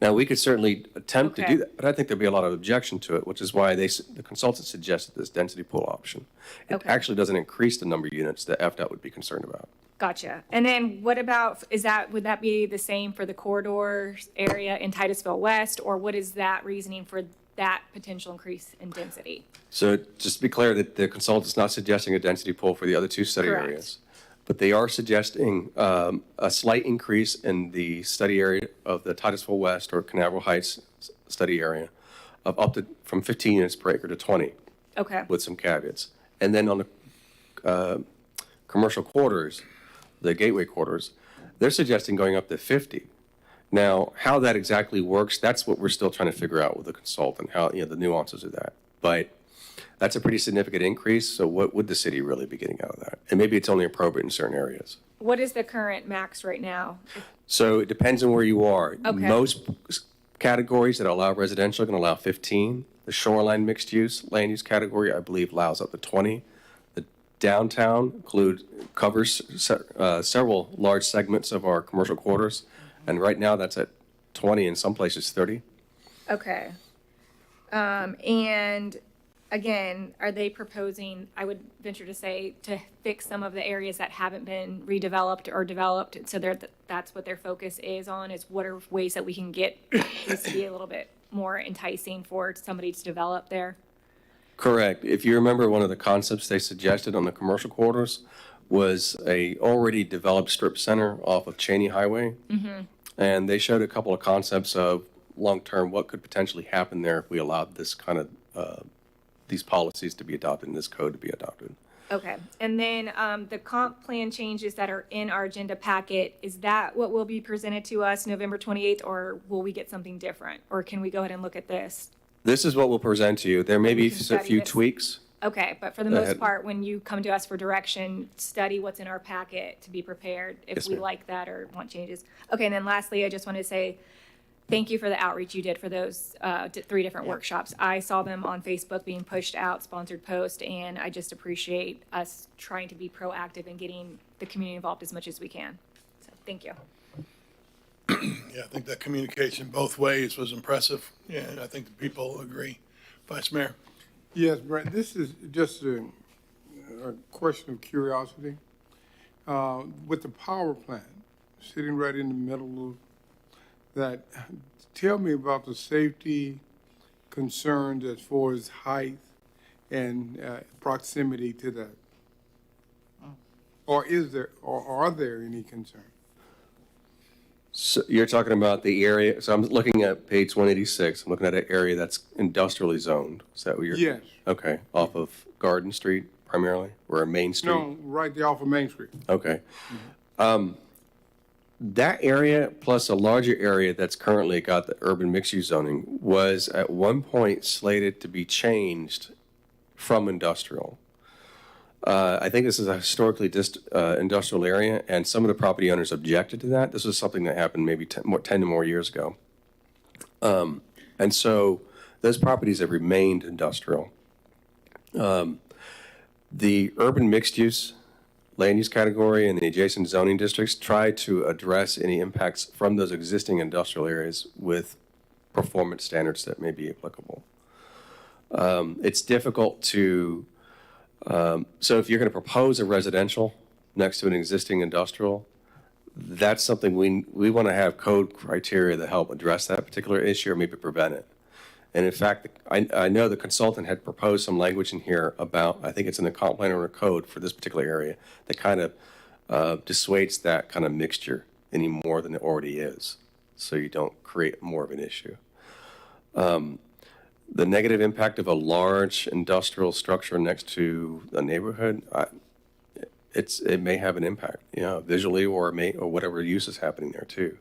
Now, we could certainly attempt to Okay. do that, but I think there'd be a lot of objection to it, which is why the consultant suggested this density pool option. It Okay. actually doesn't increase the number of units that FDOT would be concerned about. Gotcha. And then what about, would that be the same for the corridor area in Titusville West, or what is that reasoning for that potential increase in density? So just to be clear, that the consultant's not suggesting a density pool for the other two study Correct. areas. But they are suggesting a slight increase in the study area of the Titusville West or Canaveral Heights study area of from 15 units per acre to 20 Okay. with some caveats. And then on the commercial quarters, the gateway quarters, they're suggesting going up to 50. Now, how that exactly works, that's what we're still trying to figure out with the consultant, how, the nuances of that. But that's a pretty significant increase, so what would the city really be getting out of that? And maybe it's only appropriate in certain areas. What is the current max right now? So it depends on where you are. Okay. Most categories that allow residential can allow 15. The shoreline mixed use land use category, I believe, allows up to 20. The downtown covers several large segments of our commercial quarters, and right now that's at 20, in some places 30. Okay. And again, are they proposing, I would venture to say, to fix some of the areas that haven't been redeveloped or developed? So that's what their focus is on, is what are ways that we can get this to be a little bit more enticing for somebody to develop there? Correct. If you remember, one of the concepts they suggested on the commercial quarters was a already developed strip center off of Cheney Highway. Mm-hmm. And they showed a couple of concepts of long-term what could potentially happen there if we allowed this kind of these policies to be adopted and this code to be adopted. Okay. And then the comp plan changes that are in our agenda packet, is that what will be presented to us November 28th, or will we get something different? Or can we go ahead and look at this? This is what we'll present to you. There may be can a study few this. tweaks Okay, but for the Go most ahead. part, when you come to us for direction, study what's in our packet to be prepared if Yes, we ma'am. like that or want changes. Okay, and then lastly, I just want to say thank you for the outreach you did for those 3 different workshops. I saw them on Facebook being pushed out, sponsored post, and I just appreciate us trying to be proactive and getting the community involved as much as we can. So, thank you. Yeah, I think that communication both ways was impressive, and I think the people agree. Vice Mayor? Yes, Brent, this is just a question of curiosity. With the power plant sitting right in the middle of that, tell me about the safety concerns as far as height and proximity to that. Or are there any concerns? So you're talking about the area, so I'm looking at page 186, I'm looking at an area that's industrially zoned. Is that what you're? Yes. Okay, off of Garden Street primarily, or Main Street? No, right there off of Main Street. Okay. That area, plus a larger area that's currently got the urban mixed-use zoning, was at one point slated to be changed from industrial. I think this is a historically industrial area, and some of the property owners objected to that. This was something that happened maybe 10 to more years ago. And so those properties have remained industrial. The urban mixed-use land use category and the adjacent zoning districts try to address any impacts from those existing industrial areas with performance standards that may be applicable. It's difficult to so if you're going to propose a residential next to an existing industrial, that's something we want to have code criteria that help address that particular issue or maybe prevent it. And in fact, I know the consultant had proposed some language in here about, I think it's in the comp plan or code for this particular area, that kind of dissuades that kind of mixture any more than it already is, so you don't create more of an issue. The negative impact of a large industrial structure next to a neighborhood, it may have an impact, visually or whatever use is happening there too.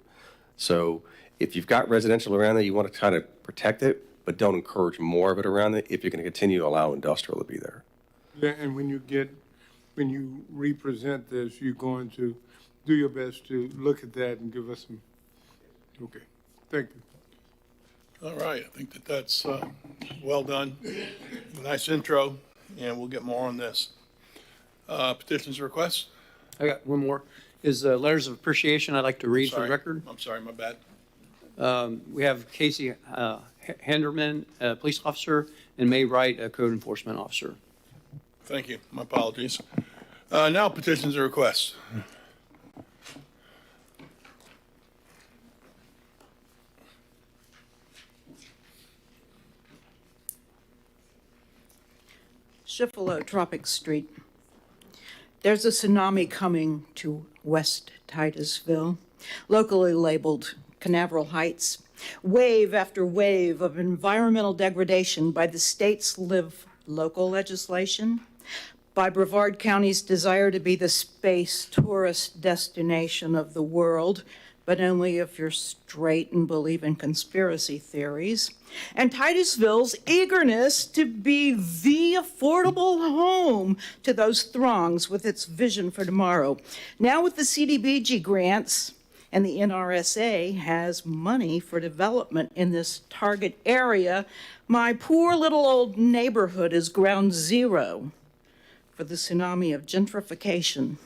So if you've got residential around there, you want to kind of protect it, but don't encourage more of it around it if you're going to continue to allow industrial to be there. Yeah, and when you represent this, you're going to do your best to look at that and give us some, okay, thank you. All right, I think that's well done. Nice intro, and we'll get more on this. Petitions and requests? I got one more. Is letters of appreciation I'd like to read for the Sorry. record. I'm sorry, my bad. We have Casey Handerman, a police officer, and May Wright, a code enforcement officer. Thank you, my apologies. Now petitions and requests. Shifalo, Tropic Street. There's a tsunami coming to West Titusville, locally labeled Canaveral Heights. Wave after wave of environmental degradation by the state's live local legislation, by Brevard County's desire to be the space tourist destination of the world, but only if you're straight and believe in conspiracy theories, and Titusville's eagerness to be the affordable home to those throngs with its vision for tomorrow. Now with the CDBG grants, and the NRSA has money for development in this target area, my poor little old neighborhood is ground zero for the tsunami of gentrification.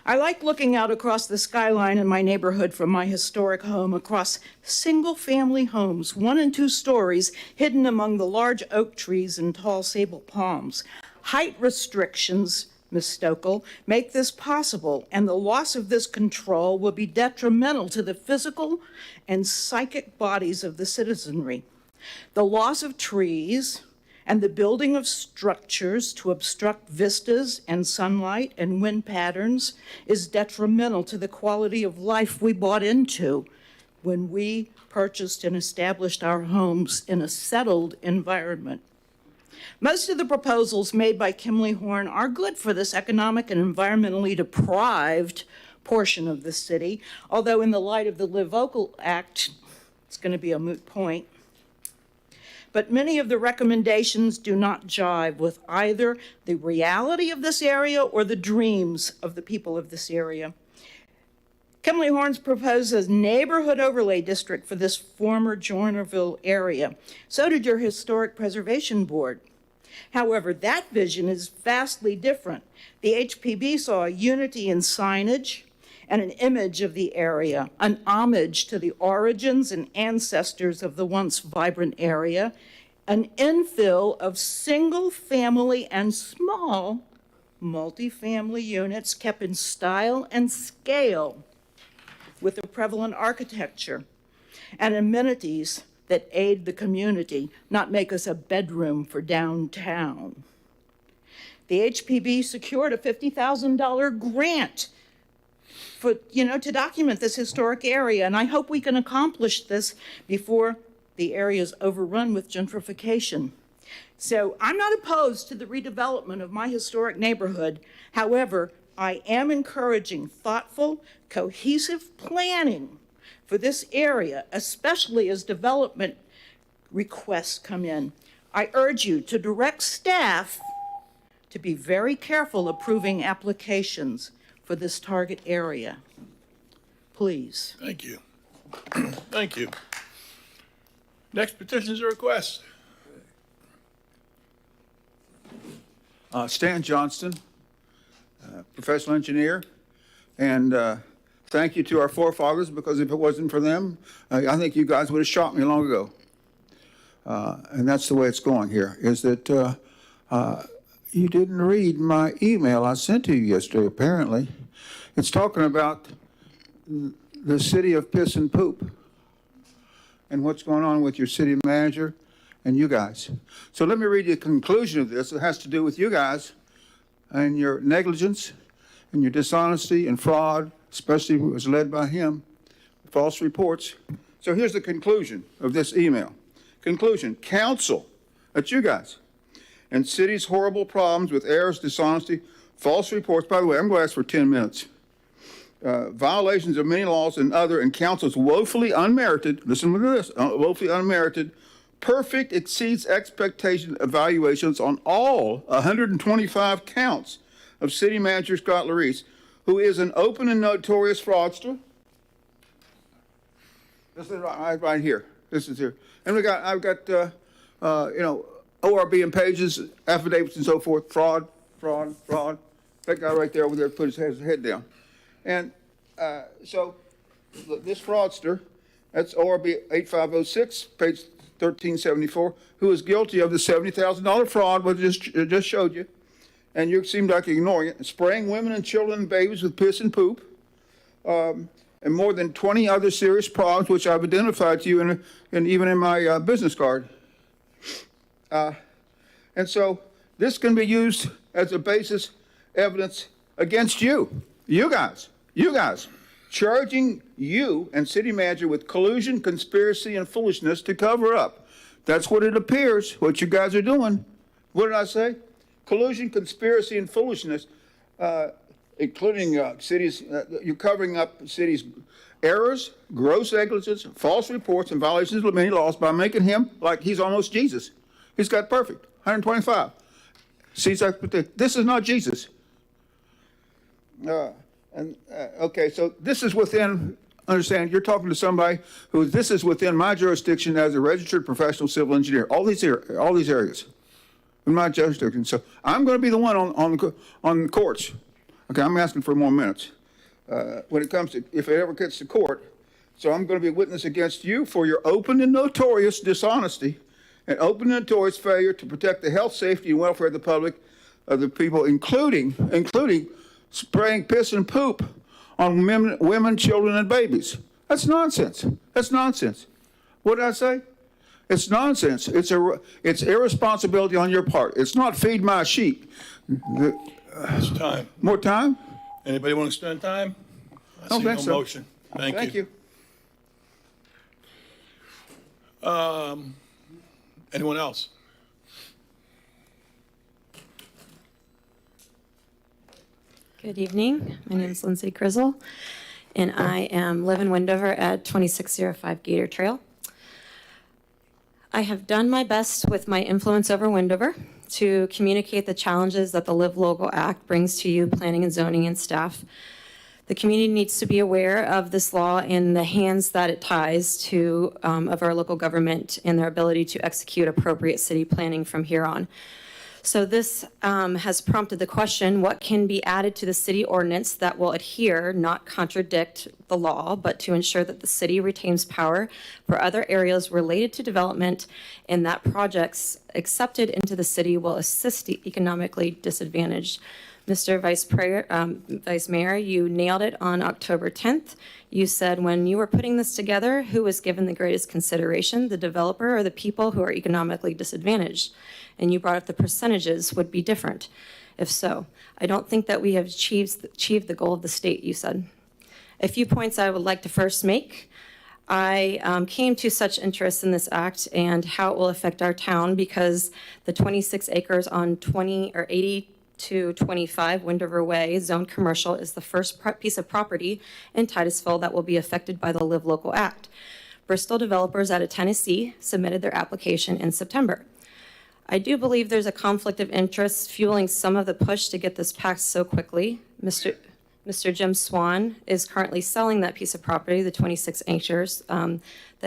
I like looking out across the skyline in my neighborhood from my historic home across single-family homes, 1 and 2 stories, hidden among the large oak trees and tall sable palms. Height restrictions, Ms. Stokel, make this possible, and the loss of this control will be detrimental to the physical and psychic bodies of the citizenry. The loss of trees and the building of structures to obstruct vistas and sunlight and wind patterns is detrimental to the quality of life we bought into when we purchased and established our homes in a settled environment. Most of the proposals made by Kimley Horn are good for this economic and environmentally deprived portion of the city, although in the light of the Live Local Act, it's going to be a moot point. but many of the recommendations do not jive with either the reality of this area or the dreams of the people of this area. Kimberly Horns proposes neighborhood overlay district for this former Joinerville area. So did your Historic Preservation Board. However, that vision is vastly different. The HPB saw a unity in signage and an image of the area, an homage to the origins and ancestors of the once vibrant area, an infill of single-family and small multifamily units kept in style and scale with the prevalent architecture and amenities that aid the community, not make us a bedroom for downtown. The HPB secured a $50,000 grant to document this historic area, and I hope we can accomplish this before the area is overrun with gentrification. So I'm not opposed to the redevelopment of my historic neighborhood. However, I am encouraging thoughtful, cohesive planning for this area, especially as development requests come in. I urge you to direct staff to be very careful approving applications for this target area. Please. Thank you. Thank you. Next petitions or requests. Stan Johnston, professional engineer, and thank you to our forefathers, because if it wasn't for them, I think you guys would have shot me long ago. And that's the way it's going here, is that you didn't read my email I sent to you yesterday, apparently. It's talking about the city of piss and poop and what's going on with your city manager and you guys. So let me read you the conclusion of this. It has to do with you guys and your negligence and your dishonesty and fraud, especially if it was led by him, false reports. So here's the conclusion of this email. Conclusion: counsel, that's you guys, and city's horrible problems with errors, dishonesty, false reports. By the way, I'm going to ask for 10 minutes. Violations of many laws and council's woefully unmerited, listen to this, woefully unmerited, perfect exceeds expectation evaluations on all 125 counts of city manager Scott Larice, who is an open and notorious fraudster. This is right here. This is here. And I've got ORB and pages, affidavits and so forth, fraud. That guy right there over there put his head down. And so look, this fraudster, that's ORB 8506, page 1374, who is guilty of the $70,000 fraud, which I just showed you. And you seem like ignoring it, spraying women and children and babies with piss and poop, and more than 20 other serious problems, which I've identified to you and even in my business card. And so this can be used as a basis evidence against you guys, charging you and city manager with collusion, conspiracy, and foolishness to cover up. That's what it appears, what you guys are doing. What did I say? Collusion, conspiracy, and foolishness, including you're covering up cities' errors, gross negligence, false reports, and violations of many laws by making him like he's almost Jesus. He's got perfect, 125. This is not Jesus. Okay, so this is within, understand, you're talking to somebody this is within my jurisdiction as a registered professional civil engineer, all these areas in my jurisdiction. So I'm going to be the one on the courts. Okay, I'm asking for more minutes. When it comes to, if it ever gets to court, so I'm going to be a witness against you for your open and notorious dishonesty and open and notorious failure to protect the health, safety, and welfare of the public, of the people, including spraying piss and poop on women, children, and babies. That's nonsense. That's nonsense. What did I say? It's nonsense. It's irresponsibility on your part. It's not feed my sheep. It's time. More time? Anybody want to spend time? I don't see think no so. motion. Thank you. Anyone else? Good evening. My name is Lindsay Grizzle, and I live in Wendover at 2605 Gator Trail. I have done my best with my influence over Windover to communicate the challenges that the Live Local Act brings to you, planning and zoning and staff. The community needs to be aware of this law and the hands that it ties to of our local government and their ability to execute appropriate city planning from here on. So this has prompted the question, what can be added to the city ordinance that will adhere, not contradict the law, but to ensure that the city retains power for other areas related to development and that projects accepted into the city will assist the economically disadvantaged. Mr. Vice Mayor, you nailed it on October 10th. You said when you were putting this together, who was given the greatest consideration, the developer or the people who are economically disadvantaged? And you brought up the percentages would be different. If so, I don't think that we have achieved the goal of the state, you said. A few points I would like to first make. I came to such interest in this act and how it will affect our town because the 26 acres on 80 to 25 Windover Way, zoned commercial, is the first piece of property in Titusville that will be affected by the Live Local Act. Bristol developers out of Tennessee submitted their application in September. I do believe there's a conflict of interest fueling some of the push to get this passed so quickly. Mr. Jim Swan is currently selling that piece of property, the 26 acres that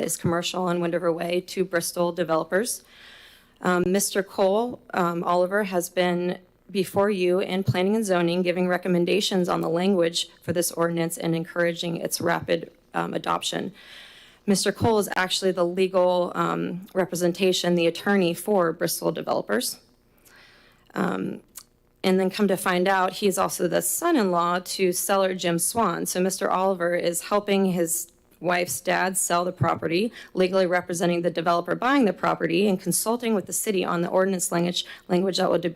is commercial on Windover Way, to Bristol developers. Mr. Cole Oliver has been before you in planning and zoning, giving recommendations on the language for this ordinance and encouraging its rapid adoption. Mr. Cole is actually the legal representation, the attorney for Bristol developers. And then come to find out, he's also the son-in-law to seller Jim Swan. So Mr. Oliver is helping his wife's dad sell the property, legally representing the developer buying the property, and consulting with the city on the ordinance language that would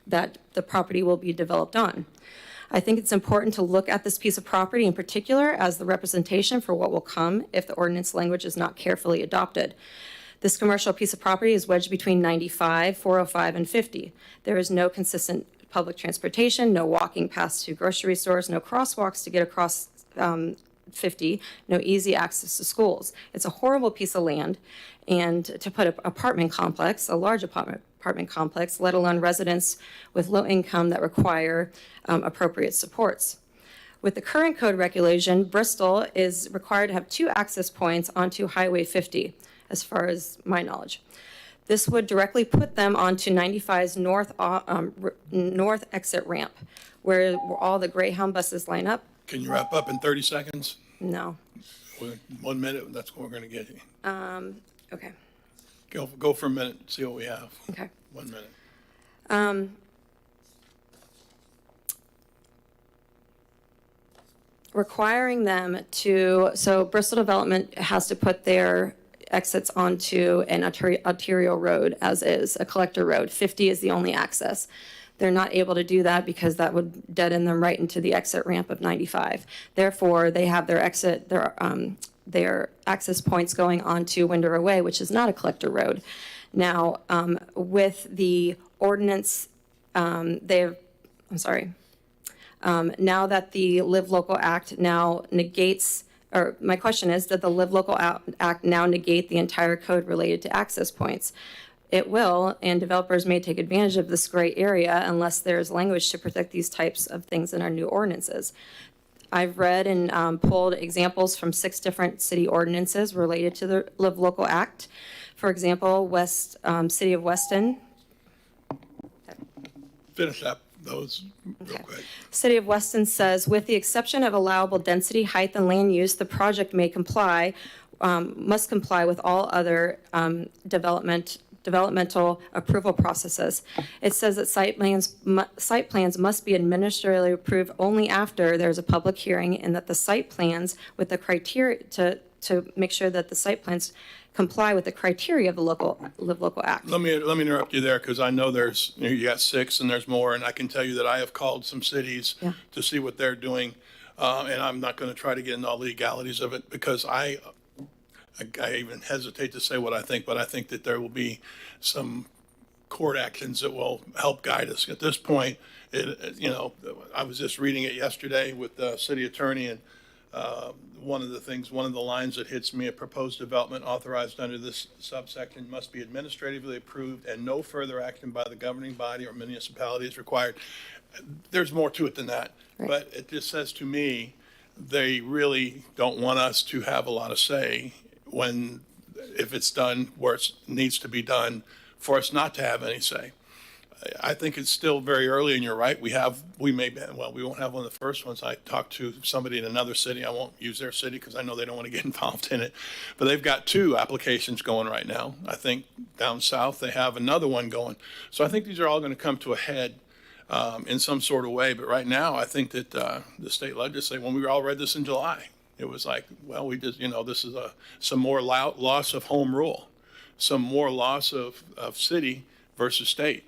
that the property will be developed on. I think it's important to look at this piece of property in particular as the representation for what will come if the ordinance language is not carefully adopted. This commercial piece of property is wedged between 95, 405, and 50. There is no consistent public transportation, no walking paths to grocery stores, no crosswalks to get across 50, no easy access to schools. It's a horrible piece of land, and to put an apartment complex, a large apartment complex, let alone residents with low income that require appropriate supports. With the current code regulation, Bristol is required to have 2 access points onto Highway 50, as far as my knowledge. This would directly put them onto 95's north exit ramp, where all the Greyhound buses line up. Can you wrap up in 30 seconds? No. 1 minute, that's what we're going to get you. Okay. Go for a minute, see what we have. Okay. 1 minute. Requiring them to, so Bristol Development has to put their exits onto an arterial road as is, a collector road. 50 is the only access. They're not able to do that because that would deaden them right into the exit ramp of 95. Therefore, they have their access points going onto Windover Way, which is not a collector road. Now, with the ordinance, now that the Live Local Act now negates, or my question is, did the Live Local Act now negate the entire code related to access points? It will, and developers may take advantage of this gray area unless there's language to protect these types of things in our new ordinances. I've read and pulled examples from 6 different city ordinances related to the Live Local Act. For example, City of Weston. Finish up those real quick. City of Weston says, with the exception of allowable density, height, and land use, the project may must comply with all other developmental approval processes. It says that site plans must be administratively approved only after there's a public hearing, and that the site plans with the criteria to make sure that the site plans comply with the criteria of the Live Local Act. Let me interrupt you there because I know you got 6 and there's more, and I can tell you that I have called some cities to see what they're doing, and I'm not going to try to get into all the legalities of it because I even hesitate to say what I think, but I think that there will be some court actions that will help guide us. At this point, I was just reading it yesterday with the city attorney, and One of the things, one of the lines that hits me, a proposed development authorized under this subsection must be administratively approved and no further action by the governing body or municipality is required. There's more to it than that, but it just says to me, they really don't want us to have a lot of say when, if it's done where it needs to be done, for us not to have any say. I think it's still very early, and you're right. We won't have one of the first ones. I talked to somebody in another city. I won't use their city because I know they don't want to get involved in it. But they've got 2 applications going right now. I think down south they have another one going. So I think these are all going to come to a head in some sort of way. But right now, I think that the state legislature, when we all read this in July, it was like, well, we just, this is some more loss of home rule, some more loss of city versus state.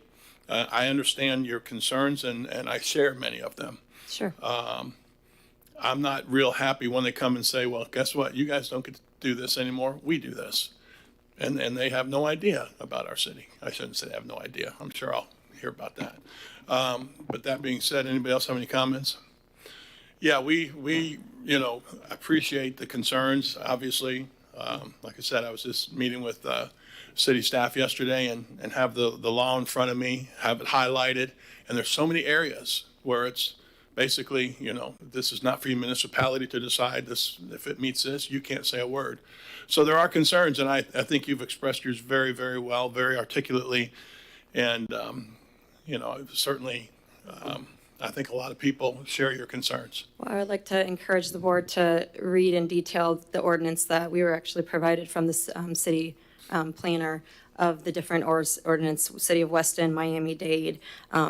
I understand your concerns, and I share many of them. Sure. I'm not real happy when they come and say, well, guess what? You guys don't get to do this anymore. We do this. And they have no idea about our city. I shouldn't say they have no idea. I'm sure I'll hear about that. But that being said, anybody else have any comments? Yeah, we appreciate the concerns, obviously. Like I said, I was just meeting with city staff yesterday and have the law in front of me, have it highlighted. And there's so many areas where it's basically, this is not for your municipality to decide this. If it meets this, you can't say a word. So there are concerns, and I think you've expressed yours very, very well, very articulately. And, certainly, I think a lot of people share your concerns. Well, I would like to encourage the board to read in detail the ordinance that we were actually provided from the city planner of the different ordinance, City of Weston, Miami-Dade.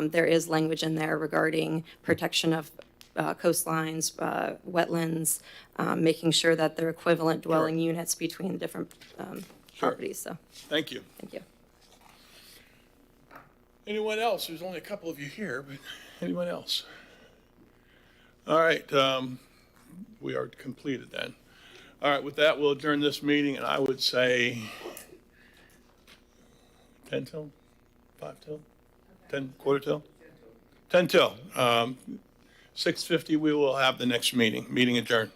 There is language in there regarding protection of coastlines, wetlands, making sure that they're equivalent dwelling units between different properties. So, thank you. Thank you. Anyone else? There's only a couple of you here, but anyone else? All right, we are completed then. All right, with that, we'll adjourn this meeting, and I would say 10 till, 5 till, 10, quarter till? 10 till. 6:50, we will have the next meeting. Meeting adjourned.